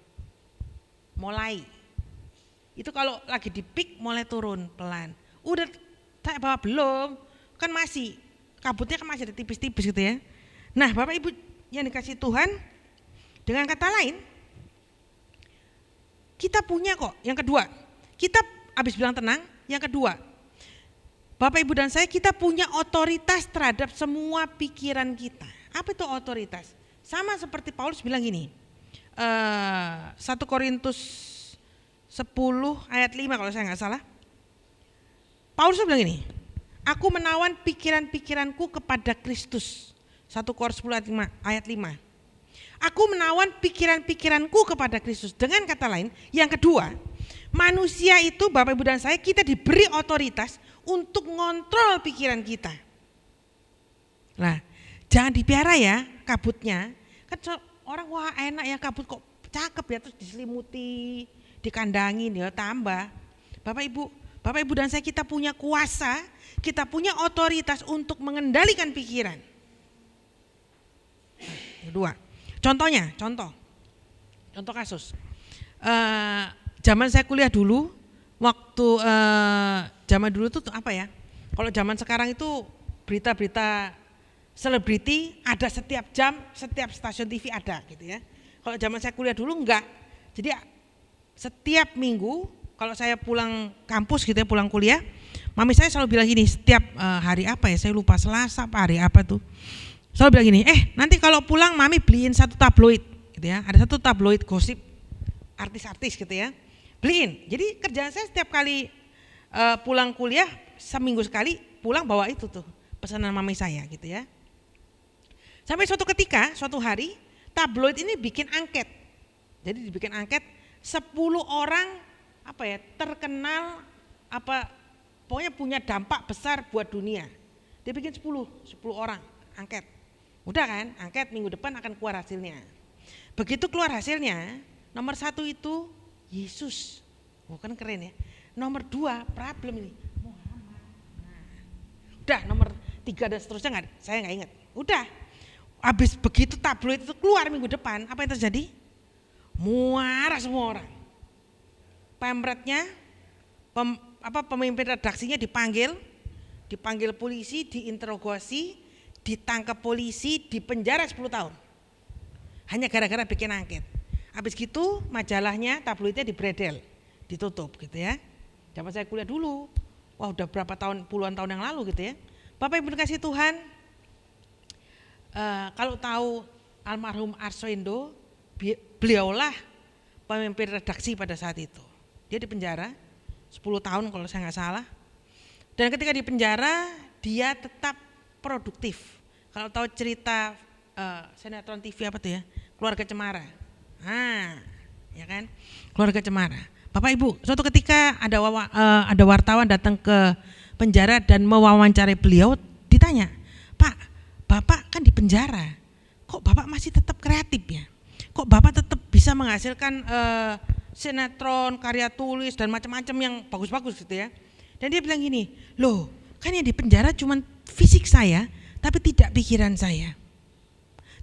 Mulai. Itu kalau lagi di peak mulai turun pelan. Udah saya bawa belum? Kan masih, kabutnya kan masih ada tipis-tipis gitu ya. Nah Bapak Ibu yang dikasih Tuhan, dengan kata lain, kita punya kok. Yang kedua, kita habis bilang tenang, yang kedua, Bapak Ibu dan saya, kita punya otoritas terhadap semua pikiran kita. Apa itu otoritas? Sama seperti Paulus bilang gini, 1 Korintus 10 ayat 5 kalau saya nggak salah. Paulus bilang gini, aku menawan pikiran-pikiranku kepada Kristus. 1 Korintus 10 ayat 5. Aku menawan pikiran-pikiranku kepada Kristus. Dengan kata lain, yang kedua, manusia itu, Bapak Ibu dan saya, kita diberi otoritas untuk ngontrol pikiran kita. Nah, jangan dipiara ya kabutnya. Kan orang wah enak ya kabut kok cakep ya, terus diselimuti, dikandangin ya tambah. Bapak Ibu dan saya, kita punya kuasa, kita punya otoritas untuk mengendalikan pikiran. Kedua, contoh kasus. Zaman saya kuliah dulu, waktu zaman dulu tuh apa ya? Kalau zaman sekarang itu berita-berita selebriti ada setiap jam, setiap stasiun TV ada gitu ya. Kalau zaman saya kuliah dulu enggak. Jadi setiap minggu kalau saya pulang kampus gitu ya, pulang kuliah, mami saya selalu bilang gini, setiap hari apa ya, saya lupa, Selasa apa hari apa tuh. Selalu bilang gini, nanti kalau pulang mami beliin satu tabloid gitu ya. Ada satu tabloid gosip artis-artis gitu ya. Beliin. Jadi kerjaan saya setiap kali pulang kuliah, seminggu sekali pulang bawa itu tuh pesanan mami saya gitu ya. Sampai suatu hari tabloid ini bikin angket. Jadi dibikin angket 10 orang apa ya, terkenal pokoknya punya dampak besar buat dunia. Dia bikin 10 orang angket. Udah kan, angket minggu depan akan keluar hasilnya. Begitu keluar hasilnya, nomor 1 itu Yesus. Kan keren ya. Nomor 2 problem ini, Muhammad. Udah nomor 3 dan seterusnya saya nggak ingat. Udah. Habis begitu tabloid itu keluar minggu depan, apa yang terjadi? Muarah semua orang. Pemretnya, pemimpin redaksinya dipanggil polisi, diinterogasi, ditangkap polisi, dipenjara 10 tahun. Hanya gara-gara bikin angket. Habis gitu majalahnya, tabloidnya dibredel, ditutup gitu ya. Zaman saya kuliah dulu, wah udah berapa tahun, puluhan tahun yang lalu gitu ya. Bapak Ibu dikasih Tuhan, kalau tahu almarhum Arswendo, beliaulah pemimpin redaksi pada saat itu. Dia dipenjara 10 tahun kalau saya nggak salah. Dan ketika di penjara dia tetap produktif. Kalau tahu cerita sinetron TV apa tuh ya, Keluarga Cemara. Ya kan, Keluarga Cemara. Bapak Ibu, suatu ketika ada wartawan datang ke penjara dan mewawancarai beliau, ditanya, Pak, Bapak kan di penjara, kok Bapak masih tetap kreatif ya? Kok Bapak tetap bisa menghasilkan sinetron, karya tulis dan macam-macam yang bagus-bagus gitu ya? Dan dia bilang gini, loh kan yang di penjara cuma fisik saya, tapi tidak pikiran saya.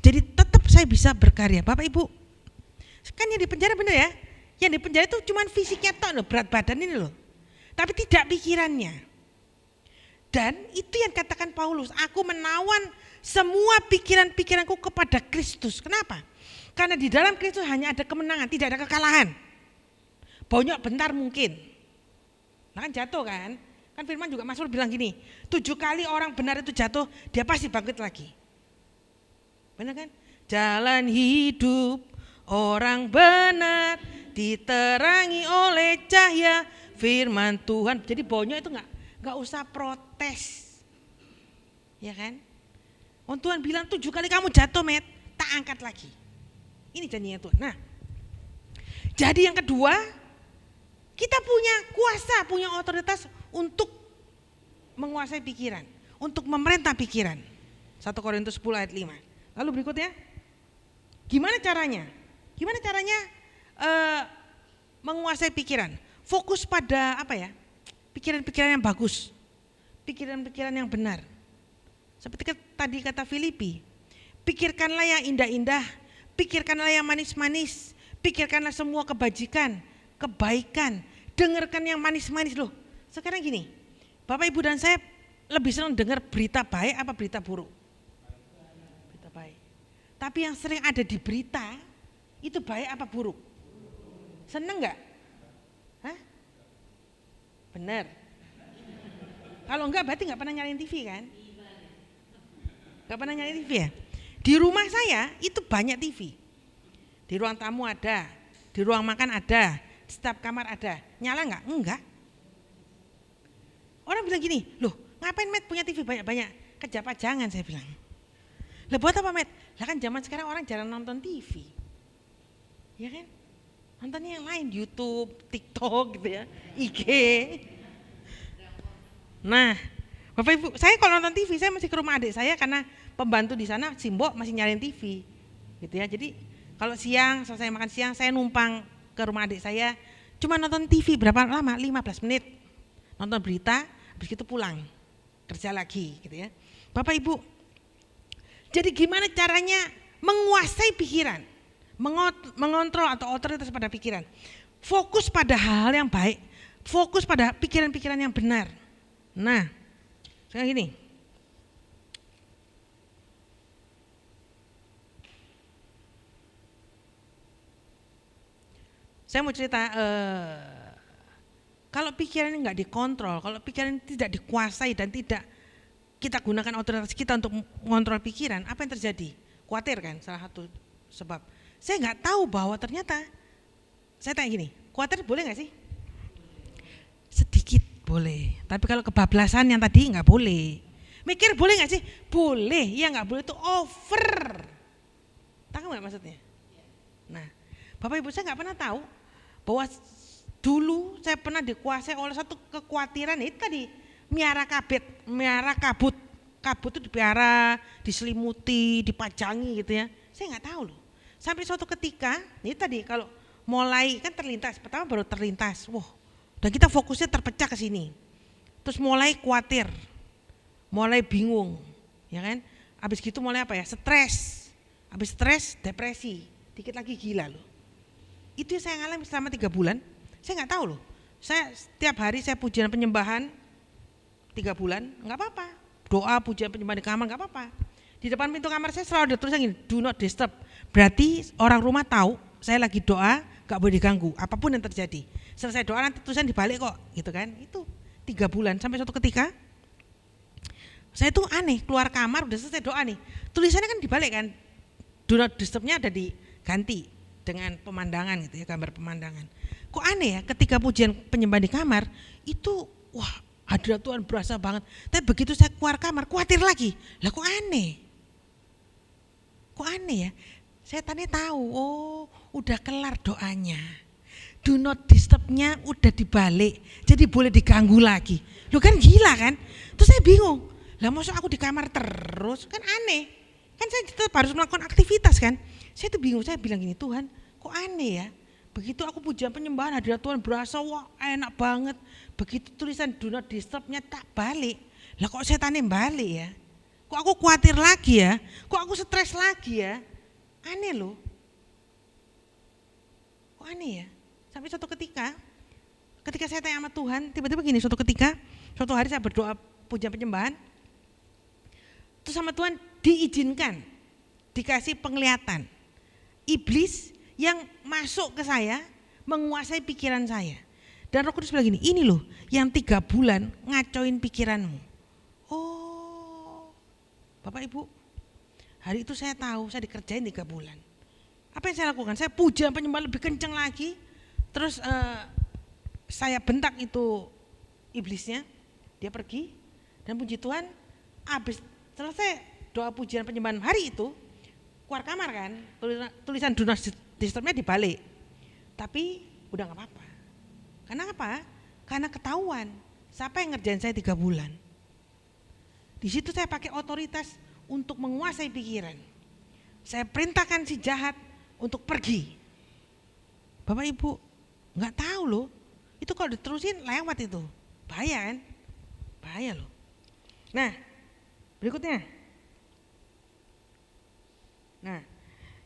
Jadi tetap saya bisa berkarya. Bapak Ibu, kan yang di penjara bener ya? Yang di penjara itu cuma fisiknya toh, berat badan ini loh, tapi tidak pikirannya. Dan itu yang katakan Paulus, aku menawan semua pikiran-pikiranku kepada Kristus. Kenapa? Karena di dalam Kristus hanya ada kemenangan, tidak ada kekalahan. Bonyok bentar mungkin. Nah kan jatuh kan? Kan firman juga Mazmur bilang gini, 7 kali orang benar itu jatuh, dia pasti bangkit lagi. Benar kan? Jalan hidup orang benar diterangi oleh cahaya firman Tuhan. Jadi bonyok itu enggak usah protes. Ya kan? Tuhan bilang 7 kali kamu jatuh, Met, tak angkat lagi. Ini janjinya Tuhan. Nah, jadi yang kedua, kita punya kuasa, punya otoritas untuk menguasai pikiran, untuk memerintah pikiran. 1 Korintus 10 ayat 5. Lalu berikutnya, gimana caranya? Gimana caranya menguasai pikiran? Fokus pada apa ya? Pikiran-pikiran yang bagus, pikiran-pikiran yang benar. Seperti tadi kata Filipi, pikirkanlah yang indah-indah, pikirkanlah yang manis-manis, pikirkanlah semua kebajikan, kebaikan, dengarkan yang manis-manis loh. Sekarang gini, Bapak Ibu dan saya lebih senang dengar berita baik apa berita buruk? Berita baik. Tapi yang sering ada di berita itu baik apa buruk? Seneng nggak? Hah? Benar. Kalau enggak berarti nggak pernah nyalain TV kan? Nggak pernah nyalain TV ya? Di rumah saya itu banyak TV. Di ruang tamu ada, di ruang makan ada, di setiap kamar ada. Nyala nggak? Enggak. Orang bilang gini, loh ngapain Met punya TV banyak-banyak? Kejap-jangan saya bilang. Lah buat apa Met? Lah kan zaman sekarang orang jarang nonton TV. Ya kan? Nontonnya yang lain, YouTube, TikTok gitu ya, IG. Nah, Bapak Ibu, saya kalau nonton TV saya masih ke rumah adik saya karena pembantu di sana Simbok masih nyariin TV. Gitu ya. Jadi kalau siang selesai makan siang saya numpang ke rumah adik saya, cuma nonton TV berapa lama? 15 menit. Nonton berita, habis itu pulang. Kerja lagi gitu ya. Bapak Ibu, jadi gimana caranya menguasai pikiran? Mengontrol atau otoritas pada pikiran. Fokus pada hal yang baik, fokus pada pikiran-pikiran yang benar. Nah, sekarang gini. Saya mau cerita, kalau pikiran ini nggak dikontrol, kalau pikiran ini tidak dikuasai dan tidak kita gunakan otoritas kita untuk mengontrol pikiran, apa yang terjadi? Khawatir kan, salah satu sebab. Saya nggak tahu bahwa ternyata, saya tanya gini, khawatir boleh nggak sih? Sedikit boleh, tapi kalau kebablasan yang tadi nggak boleh. Mikir boleh nggak sih? Boleh, ya nggak boleh itu over. Tahu nggak maksudnya? Nah, Bapak Ibu saya nggak pernah tahu bahwa dulu saya pernah dikuasai oleh satu kekhawatiran itu tadi, miara kabut itu dipiara, diselimuti, dipajangi gitu ya. Saya nggak tahu loh. Sampai suatu ketika, ini tadi kalau mulai kan terlintas, pertama baru terlintas, wah, dan kita fokusnya terpecah ke sini. Terus mulai khawatir, mulai bingung, ya kan? Habis gitu mulai apa ya? Stres. Habis stres, depresi, dikit lagi gila loh. Itu yang saya alami selama 3 bulan. Saya nggak tahu loh. Saya setiap hari saya pujian penyembahan 3 bulan, nggak apa-apa. Doa pujian penyembahan di kamar nggak apa-apa. Di depan pintu kamar saya selalu ada tulisan gini, do not disturb. Berarti orang rumah tahu saya lagi doa, nggak boleh diganggu. Apapun yang terjadi. Selesai doa nanti tulisan dibalik kok, gitu kan? Itu 3 bulan sampai suatu ketika saya tuh aneh, keluar kamar udah selesai doa nih. Tulisannya kan dibalik kan. Do not disturb-nya ada diganti dengan pemandangan gitu ya, gambar pemandangan. Kok aneh ya, ketika pujian penyembahan di kamar itu wah, hadirat Tuhan berasa banget. Tapi begitu saya keluar kamar, khawatir lagi. Lah kok aneh? Kok aneh ya? Saya tanya tahu, oh udah kelar doanya. Do not disturb-nya udah dibalik, jadi boleh diganggu lagi. Loh kan gila kan? Terus saya bingung, lah maksud aku di kamar terus, kan aneh. Kan saya tetap harus melakukan aktivitas kan. Saya tuh bingung, saya bilang gini, Tuhan kok aneh ya? Begitu aku pujian penyembahan hadirat Tuhan berasa wah enak banget. Begitu tulisan do not disturb-nya tak balik. Lah kok setannya balik ya? Kok aku khawatir lagi ya? Kok aku stres lagi ya? Aneh loh. Kok aneh ya? Sampai suatu ketika saya tanya sama Tuhan, tiba-tiba gini, suatu hari saya berdoa pujian penyembahan. Terus sama Tuhan diizinkan, dikasih penglihatan. Iblis yang masuk ke saya, menguasai pikiran saya. Dan Roh Kudus bilang gini, ini loh yang 3 bulan ngacoin pikiranmu. Oh, Bapak Ibu, hari itu saya tahu saya dikerjain 3 bulan. Apa yang saya lakukan? Saya pujian penyembahan lebih kencang lagi. Terus saya bentak itu iblisnya, dia pergi. Dan puji Tuhan, habis selesai doa pujian penyembahan hari itu, keluar kamar kan, tulisan do not disturb-nya dibalik. Tapi udah gak apa-apa. Karena apa? Karena ketahuan siapa yang ngerjain saya 3 bulan. Di situ saya pakai otoritas untuk menguasai pikiran. Saya perintahkan si jahat untuk pergi. Bapak Ibu, nggak tahu loh. Itu kalau diterusin lewat itu, bahaya kan? Bahaya loh. Nah, berikutnya. Nah,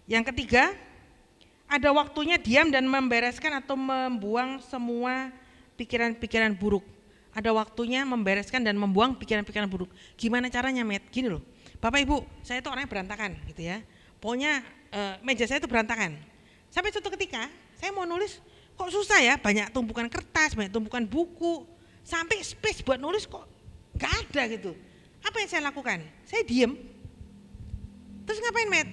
yang ketiga, ada waktunya diam dan membereskan atau membuang semua pikiran-pikiran buruk. Ada waktunya membereskan dan membuang pikiran-pikiran buruk. Gimana caranya, Met? Gini loh, Bapak Ibu, saya itu orangnya berantakan gitu ya. Pokoknya meja saya itu berantakan. Sampai suatu ketika, saya mau nulis, kok susah ya, banyak tumpukan kertas, banyak tumpukan buku. Sampai space buat nulis kok gak ada gitu. Apa yang saya lakukan? Saya diem. Terus ngapain, Met?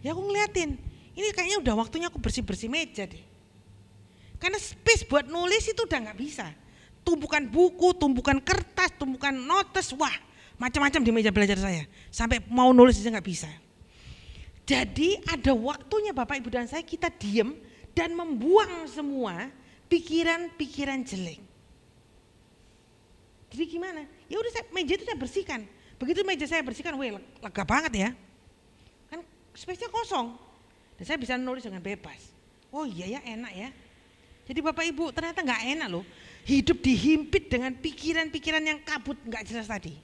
Ya aku ngeliatin, ini kayaknya udah waktunya aku bersih-bersih meja deh. Karena space buat nulis itu udah nggak bisa. Tumpukan buku, tumpukan kertas, tumpukan notes, wah macam-macam di meja belajar saya. Sampai mau nulis aja nggak bisa. Jadi ada waktunya Bapak Ibu dan saya kita diem dan membuang semua pikiran-pikiran jelek. Jadi gimana? Ya udah meja itu saya bersihkan. Begitu meja saya bersihkan, weh lega banget ya. Kan space-nya kosong. Dan saya bisa nulis dengan bebas. Oh iya ya, enak ya. Jadi Bapak Ibu ternyata nggak enak loh. Hidup dihimpit dengan pikiran-pikiran yang kabut nggak jelas tadi.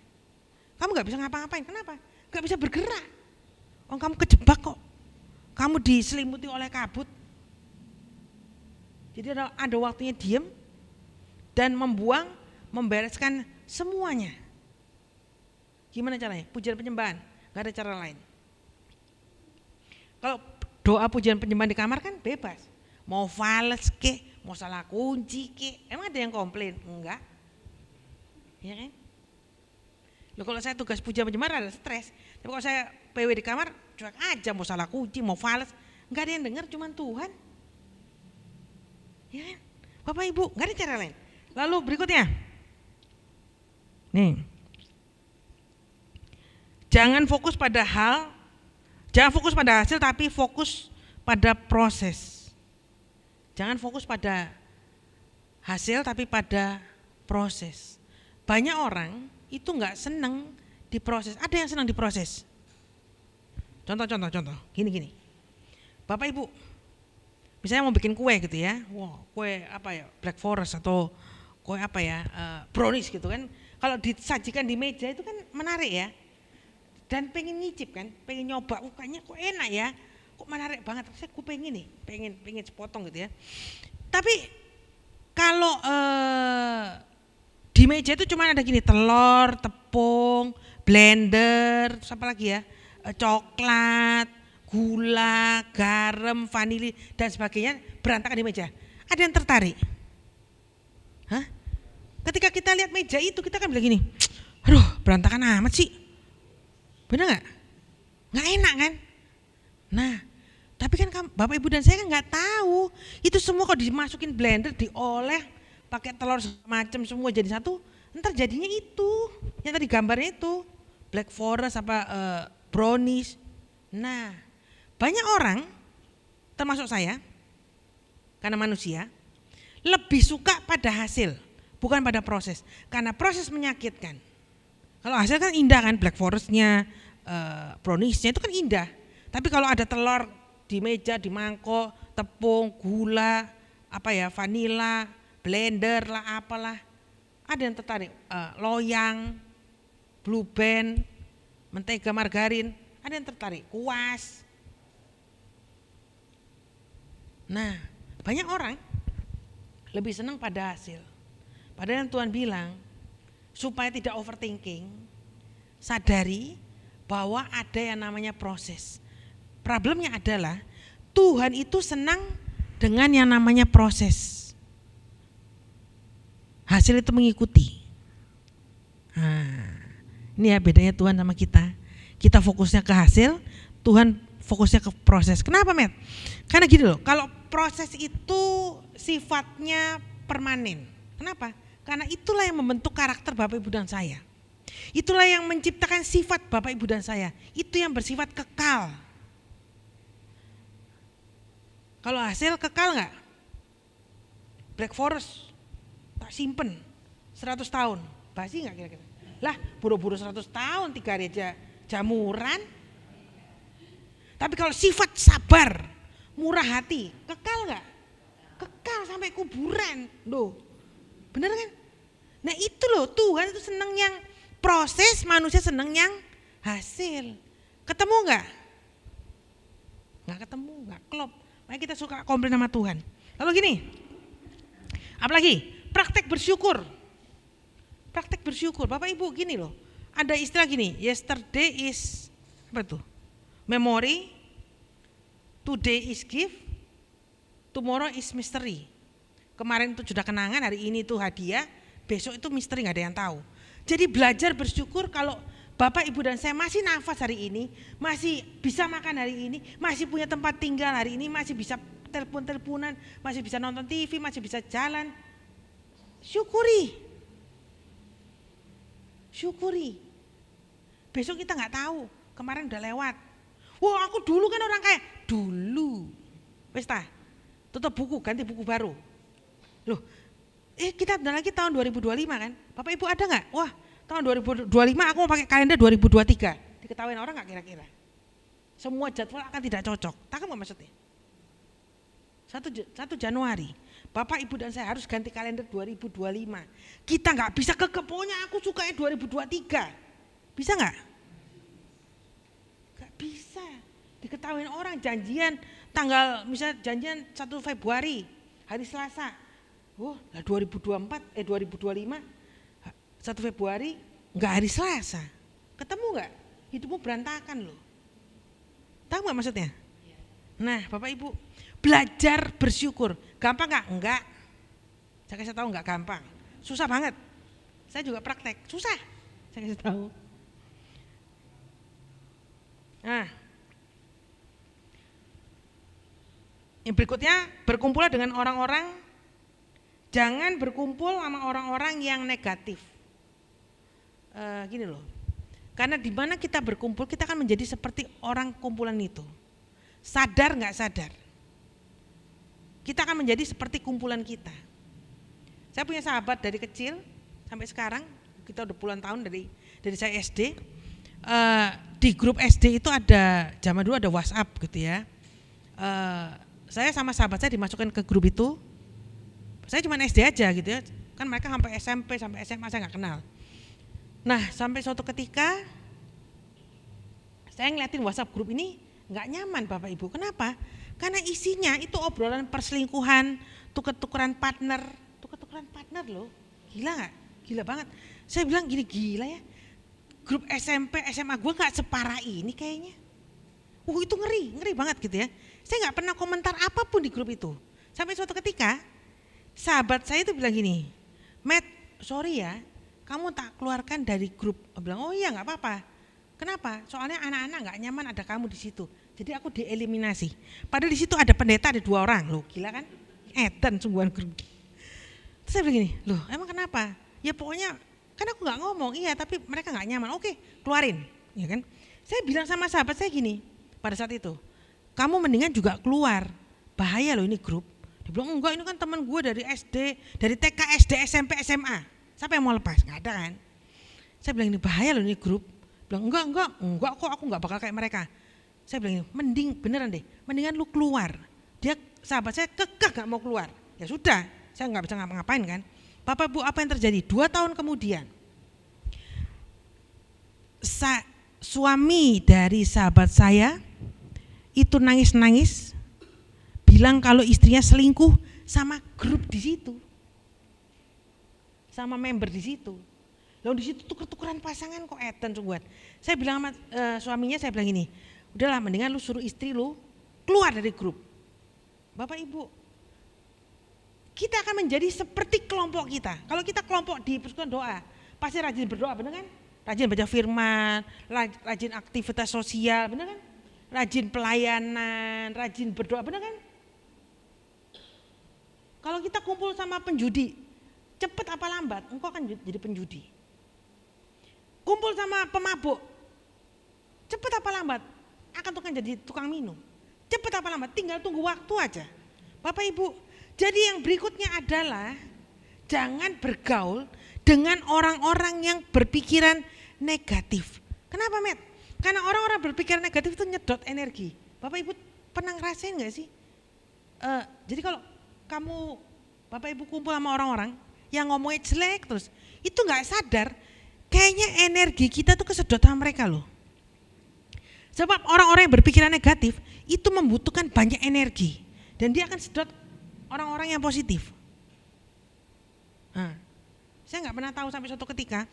Kamu nggak bisa ngapa-ngapain. Kenapa? Nggak bisa bergerak. Oh kamu kejebak kok. Kamu diselimuti oleh kabut. Jadi ada waktunya diem dan membuang, membereskan semuanya. Gimana caranya? Pujian penyembahan, nggak ada cara lain. Kalau doa pujian penyembahan di kamar kan bebas. Mau fals ke, mau salah kunci ke, emang ada yang komplain? Enggak. Ya kan? Loh kalau saya tugas pujian penyembahan ada stres. Tapi kalau saya PW di kamar, cuek aja mau salah kunci, mau fals, enggak ada yang dengar, cuman Tuhan. Ya kan? Bapak Ibu, enggak ada cara lain. Lalu berikutnya. Nih. Jangan fokus pada hasil tapi fokus pada proses. Jangan fokus pada hasil tapi pada proses. Banyak orang itu enggak senang di proses. Ada yang senang di proses. Contoh. Gini. Bapak Ibu, misalnya mau bikin kue gitu ya. Wah, kue apa ya? Black Forest atau kue apa ya? Brownies gitu kan. Kalau disajikan di meja itu kan menarik ya. Dan pengen ngicip kan, pengen nyoba. Kayaknya kok enak ya. Kok menarik banget. Saya pengen nih, pengen sepotong gitu ya. Tapi kalau di meja itu cuma ada gini, telur, tepung, blender, terus apa lagi ya, coklat, gula, garam, vanili dan sebagainya berantakan di meja. Ada yang tertarik? Hah? Ketika kita lihat meja itu kita kan bilang gini, aduh berantakan amat sih. Benar nggak? Nggak enak kan? Nah, tapi kan Bapak Ibu dan saya kan nggak tahu itu semua kalau dimasukin blender, diolah, pakai telur macam semua jadi satu, ntar jadinya itu yang tadi gambarnya itu Black Forest apa brownies. Nah, banyak orang termasuk saya karena manusia lebih suka pada hasil bukan pada proses karena proses menyakitkan. Kalau hasil kan indah kan, Black Forest-nya, brownies-nya itu kan indah. Tapi kalau ada telur di meja, di mangkok, tepung, gula, apa ya, vanila, blender lah apalah. Ada yang tertarik, loyang, blue band, mentega margarin, ada yang tertarik, kuas. Nah, banyak orang lebih senang pada hasil. Padahal yang Tuhan bilang, supaya tidak overthinking, sadari bahwa ada yang namanya proses. Problemnya adalah Tuhan itu senang dengan yang namanya proses. Hasil itu mengikuti. Nah, ini ya bedanya Tuhan sama kita. Kita fokusnya ke hasil, Tuhan fokusnya ke proses. Kenapa, Met? Karena gini loh, kalau proses itu sifatnya permanen. Kenapa? Karena itulah yang membentuk karakter Bapak Ibu dan saya. Itulah yang menciptakan sifat Bapak Ibu dan saya. Itu yang bersifat kekal. Kalau hasil kekal enggak? Black Forest tak simpen 100 tahun. Basi enggak kira-kira? Lah buru-buru 100 tahun 3 hari aja jamuran. Tapi kalau sifat sabar, murah hati, kekal enggak? Kekal sampai kuburan. Loh, bener kan? Nah itu loh, Tuhan itu seneng yang proses, manusia seneng yang hasil. Ketemu enggak? Enggak ketemu, enggak klop. Makanya kita suka komplain sama Tuhan. Lalu gini, apalagi praktek bersyukur. Praktek bersyukur, Bapak Ibu gini loh. Ada istilah gini, yesterday is apa tuh? Memory, today is gift, tomorrow is mystery. Kemarin itu sudah kenangan, hari ini itu hadiah, besok itu misteri, nggak ada yang tahu. Jadi belajar bersyukur kalau Bapak, Ibu dan saya masih nafas hari ini, masih bisa makan hari ini, masih punya tempat tinggal hari ini, masih bisa telepon-teleponan, masih bisa nonton TV, masih bisa jalan. Syukuri. Syukuri. Besok kita nggak tahu, kemarin udah lewat. Wah, aku dulu kan orang kaya. Dulu. Wes tah, tutup buku, ganti buku baru. Loh, kita bentar lagi tahun 2025 kan? Bapak Ibu ada nggak? Wah, tahun 2025 aku mau pakai kalender 2023. Diketahuin orang nggak kira-kira? Semua jadwal akan tidak cocok. Tahu nggak maksudnya? 1 Januari, Bapak Ibu dan saya harus ganti kalender 2025. Kita nggak bisa pokoknya aku sukanya 2023. Bisa nggak? Nggak bisa. Diketahuin orang janjian tanggal misalnya janjian 1 Februari hari Selasa. Oh, 2025 1 Februari enggak hari Selasa. Ketemu enggak? Hidupmu berantakan loh. Tahu enggak maksudnya? Nah, Bapak Ibu, belajar bersyukur. Gampang enggak? Enggak. Saya kasih tahu enggak gampang. Susah banget. Saya juga praktek, susah. Saya kasih tahu. Nah, yang berikutnya, berkumpul dengan orang-orang. Jangan berkumpul sama orang-orang yang negatif. Gini loh, karena di mana kita berkumpul kita akan menjadi seperti orang kumpulan itu. Sadar nggak sadar, kita akan menjadi seperti kumpulan kita. Saya punya sahabat dari kecil sampai sekarang, kita udah puluhan tahun dari saya SD. Di grup SD itu ada, zaman dulu ada WhatsApp gitu ya. Saya sama sahabat saya dimasukkan ke grup itu. Saya cuma SD aja gitu ya, kan mereka sampai SMP, sampai SMA saya nggak kenal. Nah, sampai suatu ketika saya ngeliatin WhatsApp grup ini nggak nyaman Bapak Ibu. Kenapa? Karena isinya itu obrolan perselingkuhan, tuker-tukeran partner loh. Gila nggak? Gila banget. Saya bilang gini, gila ya. Grup SMP, SMA gue nggak separah ini kayaknya. Itu ngeri banget gitu ya. Saya nggak pernah komentar apapun di grup itu. Sampai suatu ketika sahabat saya itu bilang gini, Matt, sorry ya, kamu tak keluarkan dari grup. Aku bilang, oh iya nggak apa-apa. Kenapa? Soalnya anak-anak nggak nyaman ada kamu di situ. Jadi aku dieliminasi. Padahal di situ ada pendeta, ada 2 orang, loh gila kan? Edan sungguhan grup. Terus saya bilang gini, loh emang kenapa? Ya pokoknya, kan aku nggak ngomong, iya tapi mereka nggak nyaman. Oke, keluarin, ya kan? Saya bilang sama sahabat saya gini, pada saat itu, kamu mendingan juga keluar. Bahaya loh ini grup. Dia bilang, enggak ini kan teman gue dari SD, dari TK, SD, SMP, SMA. Siapa yang mau lepas? Enggak ada kan. Saya bilang ini bahaya loh ini grup. Dia bilang enggak kok aku enggak bakal kayak mereka. Saya bilang ini, mending beneran deh, mendingan lu keluar. Dia sahabat saya kekeh gak mau keluar. Ya sudah, saya enggak bisa ngapa-ngapain kan. Bapak Bu, apa yang terjadi? 2 tahun kemudian, suami dari sahabat saya itu nangis-nangis. Bilang kalau istrinya selingkuh sama grup di situ, sama member di situ. Lalu di situ tuker-tukeran pasangan kok edan sungguhan. Saya bilang sama suaminya, saya bilang ini, udahlah mendingan lu suruh istri lu keluar dari grup. Bapak Ibu, kita akan menjadi seperti kelompok kita. Kalau kita kelompok di persekutuan doa, pasti rajin berdoa, benar kan? Rajin baca firman, rajin aktivitas sosial, benar kan? Rajin pelayanan, rajin berdoa, benar kan? Kalau kita kumpul sama penjudi, cepat apa lambat, engkau akan jadi penjudi. Kumpul sama pemabuk, cepat apa lambat, akan jadi tukang minum. Cepat apa lambat, tinggal tunggu waktu aja. Bapak Ibu, jadi yang berikutnya adalah jangan bergaul dengan orang-orang yang berpikiran negatif. Kenapa, Matt? Karena orang-orang berpikiran negatif itu nyedot energi. Bapak Ibu pernah ngerasain gak sih? Jadi kalau kamu, Bapak Ibu kumpul sama orang-orang yang ngomongnya jelek terus, itu gak sadar, kayaknya energi kita tuh kesedot sama mereka loh. Sebab orang-orang yang berpikiran negatif itu membutuhkan banyak energi dan dia akan sedot orang-orang yang positif. Nah, saya gak pernah tahu sampai suatu ketika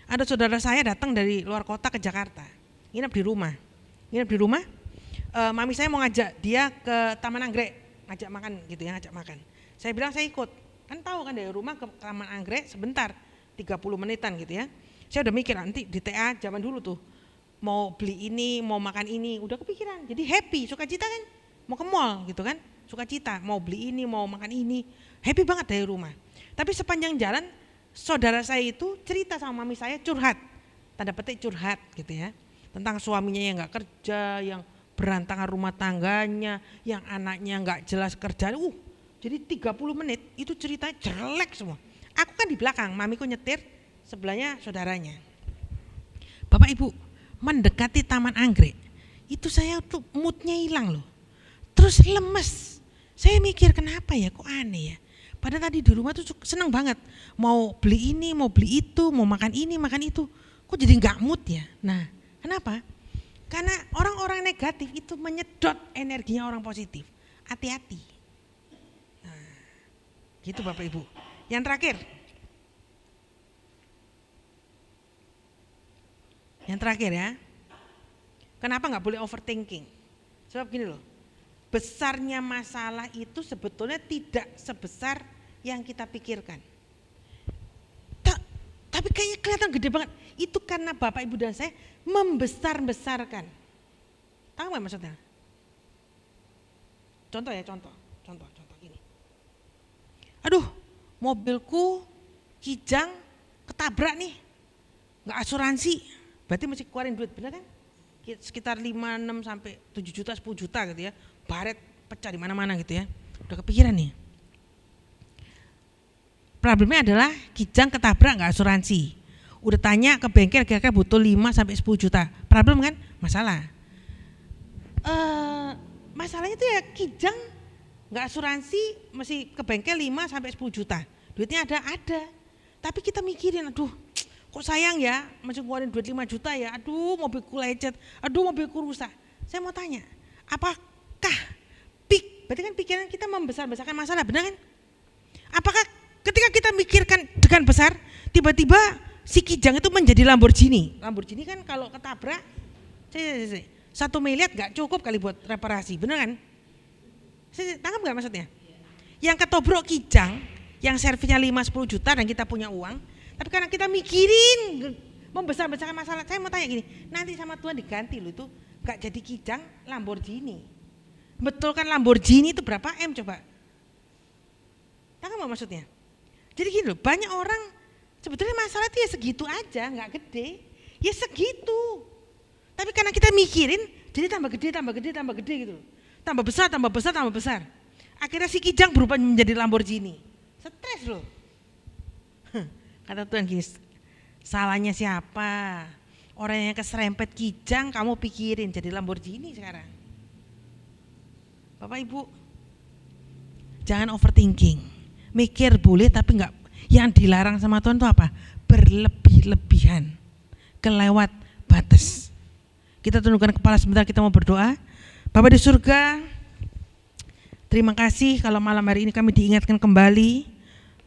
ada saudara saya datang dari luar kota ke Jakarta, nginep di rumah. Mami saya mau ngajak dia ke Taman Anggrek, ngajak makan gitu ya, ngajak makan. Saya bilang saya ikut, kan tahu kan dari rumah ke Taman Anggrek sebentar, 30 menitan gitu ya. Saya udah mikir nanti di TA zaman dulu tuh mau beli ini, mau makan ini, udah kepikiran. Jadi happy, sukacita kan, mau ke mall gitu kan, sukacita, mau beli ini, mau makan ini, happy banget dari rumah. Tapi sepanjang jalan saudara saya itu cerita sama mami saya curhat, tanda petik curhat gitu ya, tentang suaminya yang nggak kerja, yang berantakan rumah tangganya, yang anaknya nggak jelas kerjaan. Jadi 30 menit itu ceritanya jelek semua. Aku kan di belakang, mamiku nyetir, sebelahnya saudaranya. Bapak Ibu, mendekati Taman Anggrek, itu saya tuh moodnya hilang loh. Terus lemes. Saya mikir kenapa ya, kok aneh ya. Padahal tadi di rumah tuh seneng banget. Mau beli ini, mau beli itu, mau makan ini, makan itu. Kok jadi gak mood ya? Nah, kenapa? Karena orang-orang negatif itu menyedot energinya orang positif. Hati-hati. Nah, gitu Bapak Ibu. Yang terakhir. Yang terakhir ya. Kenapa gak boleh overthinking? Sebab gini loh. Besarnya masalah itu sebetulnya tidak sebesar yang kita pikirkan. Tapi kayaknya kelihatan gede banget. Itu karena Bapak Ibu dan saya membesar-besarkan. Tahu nggak maksudnya? Contoh ya, contoh gini. Aduh, mobilku kijang ketabrak nih, nggak asuransi, berarti mesti keluarin duit, benar kan? Sekitar 5, 6 sampai 7 juta, 10 juta gitu ya. Baret pecah di mana-mana gitu ya. Udah kepikiran nih. Problemnya adalah kijang ketabrak nggak asuransi. Udah tanya ke bengkel kira-kira butuh 5 sampai 10 juta. Problem kan? Masalah. Masalahnya tuh ya kijang nggak asuransi mesti ke bengkel 5 sampai 10 juta. Duitnya ada. Tapi kita mikirin, aduh kok sayang ya mesti ngeluarin duit 5 juta ya. Aduh mobilku lecet, aduh mobilku rusak. Saya mau tanya, apakah berarti kan pikiran kita membesar-besarkan masalah, benar kan? Apakah ketika kita mikirkan dengan besar, tiba-tiba si kijang itu menjadi Lamborghini? Lamborghini kan kalau ketabrak, 1 miliar gak cukup kali buat reparasi, benar kan? Saya tangkap gak maksudnya? Yang ketobrok kijang, yang servisnya 5-10 juta dan kita punya uang, tapi karena kita mikirin membesar-besarkan masalah, saya mau tanya gini, nanti sama Tuhan diganti loh itu gak jadi kijang, Lamborghini. Betul kan Lamborghini itu berapa M coba? Tahu nggak maksudnya? Jadi gini loh, banyak orang sebetulnya masalah itu ya segitu aja, nggak gede, ya segitu. Tapi karena kita mikirin, jadi tambah gede gitu, tambah besar. Akhirnya si kijang berubah menjadi Lamborghini. Stres loh. Kata Tuhan gini, salahnya siapa? Orang yang keserempet kijang kamu pikirin jadi Lamborghini sekarang. Bapak Ibu, jangan overthinking. Mikir boleh tapi enggak, yang dilarang sama Tuhan itu apa? Berlebih-lebihan, kelewat batas. Kita tundukkan kepala sebentar, kita mau berdoa. Bapa di surga, terima kasih kalau malam hari ini kami diingatkan kembali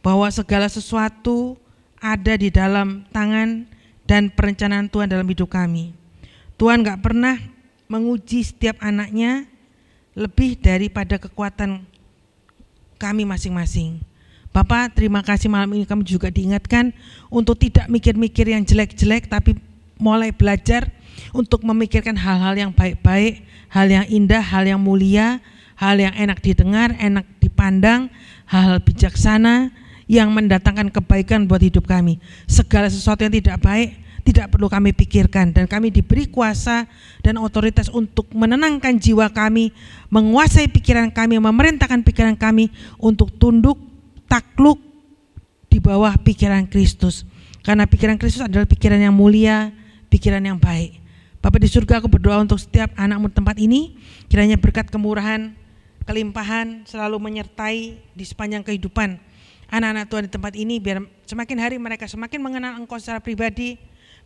bahwa segala sesuatu ada di dalam tangan dan perencanaan Tuhan dalam hidup kami. Tuhan enggak pernah menguji setiap anaknya lebih daripada kekuatan kami masing-masing. Bapak, terima kasih malam ini kami juga diingatkan untuk tidak mikir-mikir yang jelek-jelek, tapi mulai belajar untuk memikirkan hal-hal yang baik-baik, hal yang indah, hal yang mulia, hal yang enak didengar, enak dipandang, hal-hal bijaksana yang mendatangkan kebaikan buat hidup kami. Segala sesuatu yang tidak baik tidak perlu kami pikirkan, dan kami diberi kuasa dan otoritas untuk menenangkan jiwa kami, menguasai pikiran kami, memerintahkan pikiran kami untuk tunduk, takluk di bawah pikiran Kristus. Karena pikiran Kristus adalah pikiran yang mulia, pikiran yang baik. Bapa di surga, aku berdoa untuk setiap anakmu di tempat ini, kiranya berkat kemurahan, kelimpahan selalu menyertai di sepanjang kehidupan anak-anak Tuhan di tempat ini, biar semakin hari mereka semakin mengenal Engkau secara pribadi,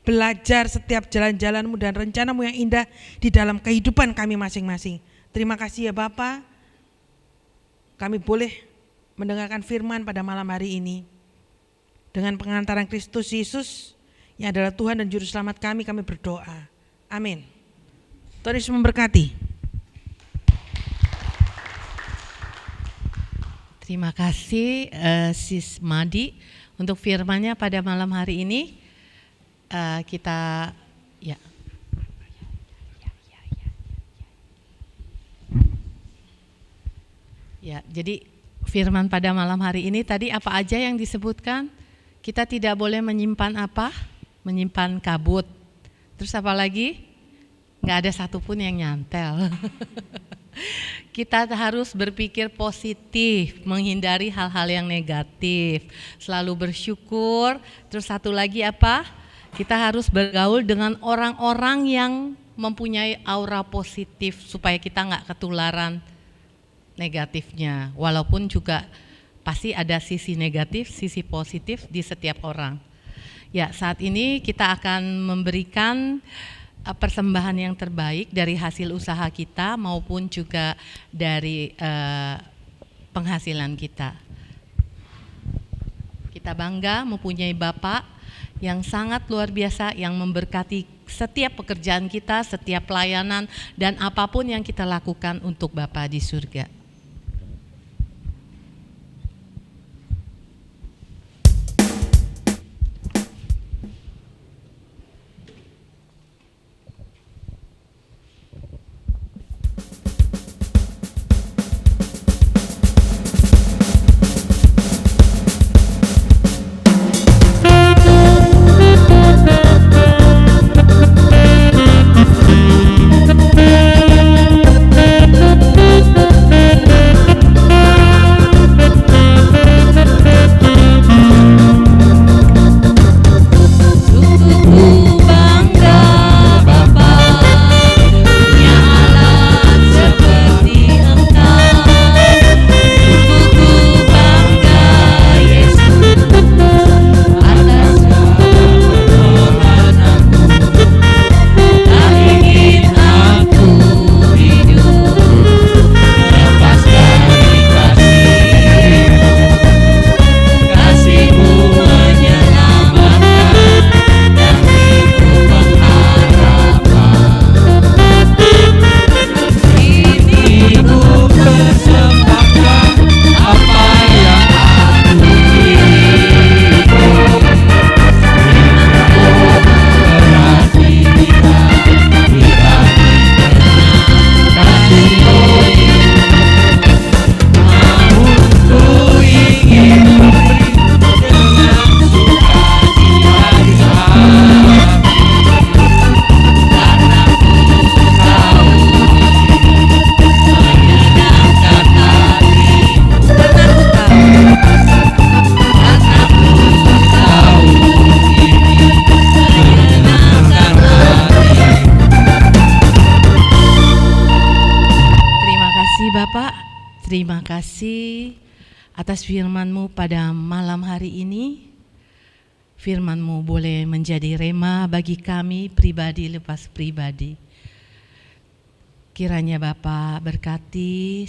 belajar setiap jalan-jalanmu dan rencanamu yang indah di dalam kehidupan kami masing-masing. Terima kasih ya Bapa, kami boleh mendengarkan firman pada malam hari ini. Dengan pengantaran Kristus Yesus yang adalah Tuhan dan Juru Selamat kami berdoa. Amin. Tuhan Yesus memberkati. Terima kasih Sis Madi untuk firman-Nya pada malam hari ini. kita ya. Ya, jadi firman pada malam hari ini tadi apa aja yang disebutkan? Kita tidak boleh menyimpan apa? Menyimpan kabut. Terus apa lagi? Nggak ada satupun yang nyantel. Kita harus berpikir positif, menghindari hal-hal yang negatif, selalu bersyukur. Terus satu lagi apa? Kita harus bergaul dengan orang-orang yang mempunyai aura positif supaya kita nggak ketularan negatifnya. Walaupun juga pasti ada sisi negatif, sisi positif di setiap orang. Ya, saat ini kita akan memberikan persembahan yang terbaik dari hasil usaha kita maupun juga dari penghasilan kita. Kita bangga mempunyai Bapak yang sangat luar biasa yang memberkati setiap pekerjaan kita, setiap pelayanan dan apapun yang kita lakukan untuk Bapa di surga. Terima kasih atas firman-Mu pada malam hari ini. Firman-Mu boleh menjadi rema bagi kami pribadi lepas pribadi. Kiranya Bapa berkati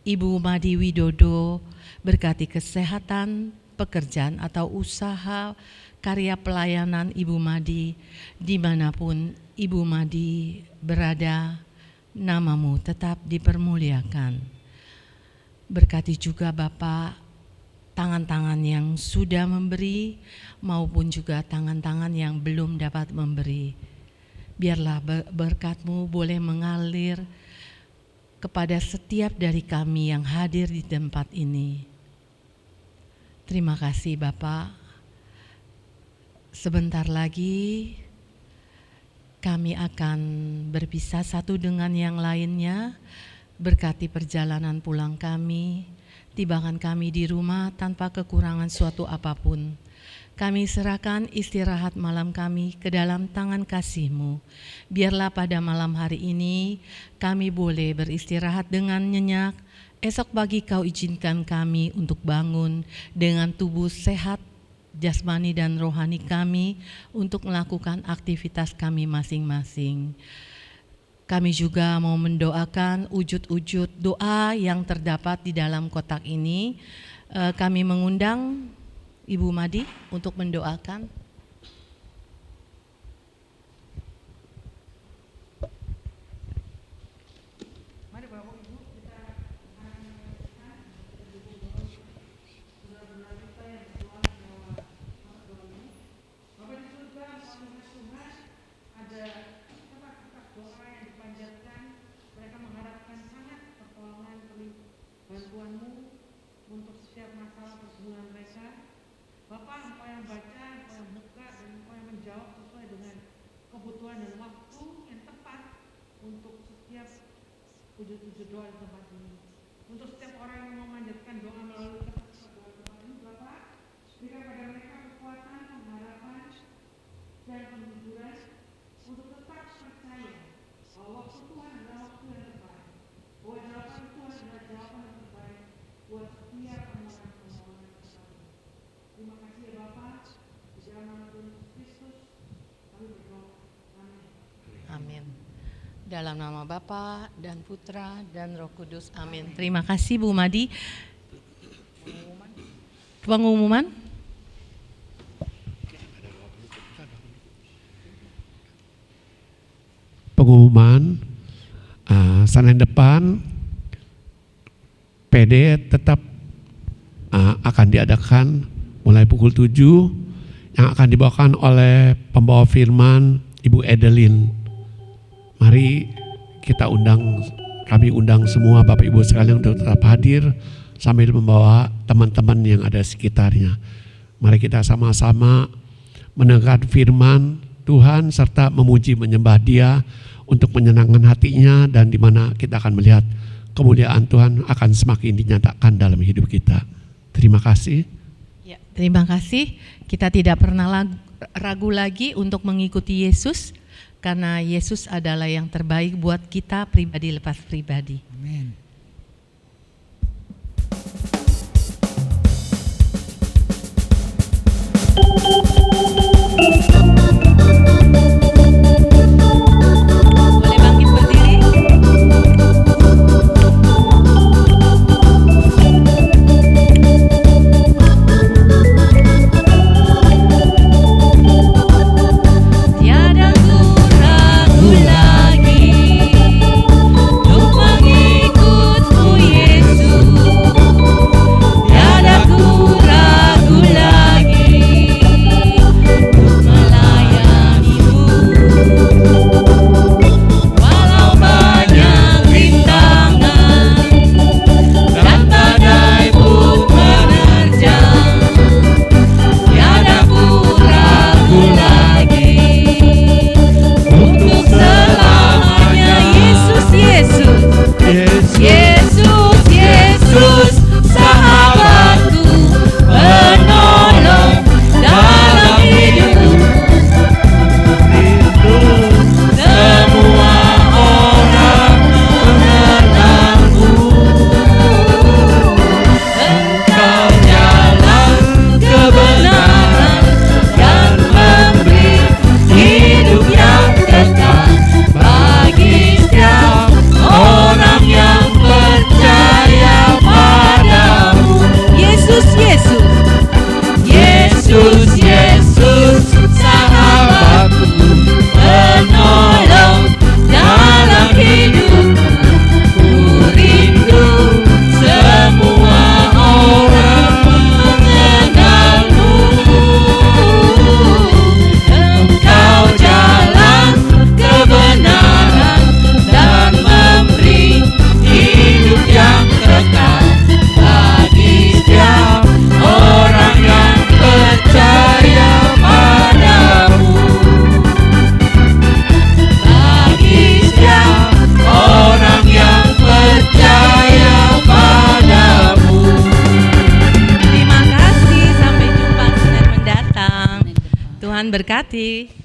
Ibu Madi Widodo, berkati kesehatan, pekerjaan atau usaha, karya pelayanan Ibu Madi, dimanapun Ibu Madi berada, nama-Mu tetap dipermuliakan. Berkati juga Bapak tangan-tangan yang sudah memberi maupun juga tangan-tangan yang belum dapat memberi. Biarlah berkat-Mu boleh mengalir kepada setiap dari kami yang hadir di tempat ini. Terima kasih Bapak. Sebentar lagi kami akan berpisah satu dengan yang lainnya. Berkati perjalanan pulang kami, tibakan kami di rumah tanpa kekurangan suatu apapun. Kami serahkan istirahat malam kami ke dalam tangan kasih-Mu. Biarlah pada malam hari ini kami boleh beristirahat dengan nyenyak. Esok pagi Kau izinkan kami untuk bangun dengan tubuh sehat, jasmani dan rohani kami untuk melakukan aktivitas kami masing-masing. Kami juga mau mendoakan wujud-wujud doa yang terdapat di dalam kotak ini. Kami mengundang Ibu Madi untuk mendoakan. masalah persoalan mereka. Bapak, Engkau yang baca, Engkau yang buka, dan Engkau yang menjawab sesuai dengan kebutuhan dan waktu yang tepat untuk setiap wujud-wujud doa di tempat ini. Untuk setiap orang yang memanjatkan doa melalui tempat ini, Bapak, berikan pada mereka kekuatan, pengharapan, dan penghiburan untuk tetap percaya bahwa waktu Tuhan adalah waktu yang terbaik, bahwa jawaban Tuhan adalah jawaban yang terbaik buat setiap permohonan tersebut. Terima kasih ya Bapak, di dalam nama Tuhan Yesus Kristus kami berdoa. Amin. Amin. Dalam nama Bapa dan Putra dan Roh Kudus. Amin. Terima kasih Bu Madi. Pengumuman. Pengumuman Senin depan PD tetap akan diadakan mulai pukul 7 yang akan dibawakan oleh pembawa firman Ibu Edelin. Mari kita kami undang semua Bapak Ibu sekalian untuk tetap hadir sambil membawa teman-teman yang ada di sekitarnya. Mari kita sama-sama mendengar firman Tuhan serta memuji menyembah Dia untuk menyenangkan hatinya, dan di mana kita akan melihat kemuliaan Tuhan akan semakin dinyatakan dalam hidup kita. Terima kasih. Ya, terima kasih. Kita tidak pernah ragu lagi untuk mengikuti Yesus, karena Yesus adalah yang terbaik buat kita pribadi lepas pribadi. Amin. Boleh bangkit berdiri? Tiada ku ragu lagi untuk mengikut-Mu Yesus. Tiada ku ragu lagi untuk melayani-Mu. Walau banyak rintangan dan badai pun menerjang, tiada ku ragu lagi untuk selamanya. Yesus, Yesus, Yesus, Yesus, sahabatku, penolong dalam hidupku. Semua orang mengenalmu. Engkau jalan kebenaran dan memberi hidup yang kekal bagi setiap orang yang percaya padamu. Yesus, Yesus, Yesus, Yesus, sahabatku, penolong dalam hidupku. Ku rindu semua orang mengenalmu. Engkau jalan kebenaran dan memberi hidup yang kekal bagi setiap orang yang percaya padamu. Bagi setiap orang yang percaya padamu. Terima kasih, sampai jumpa Senin mendatang. Tuhan berkati.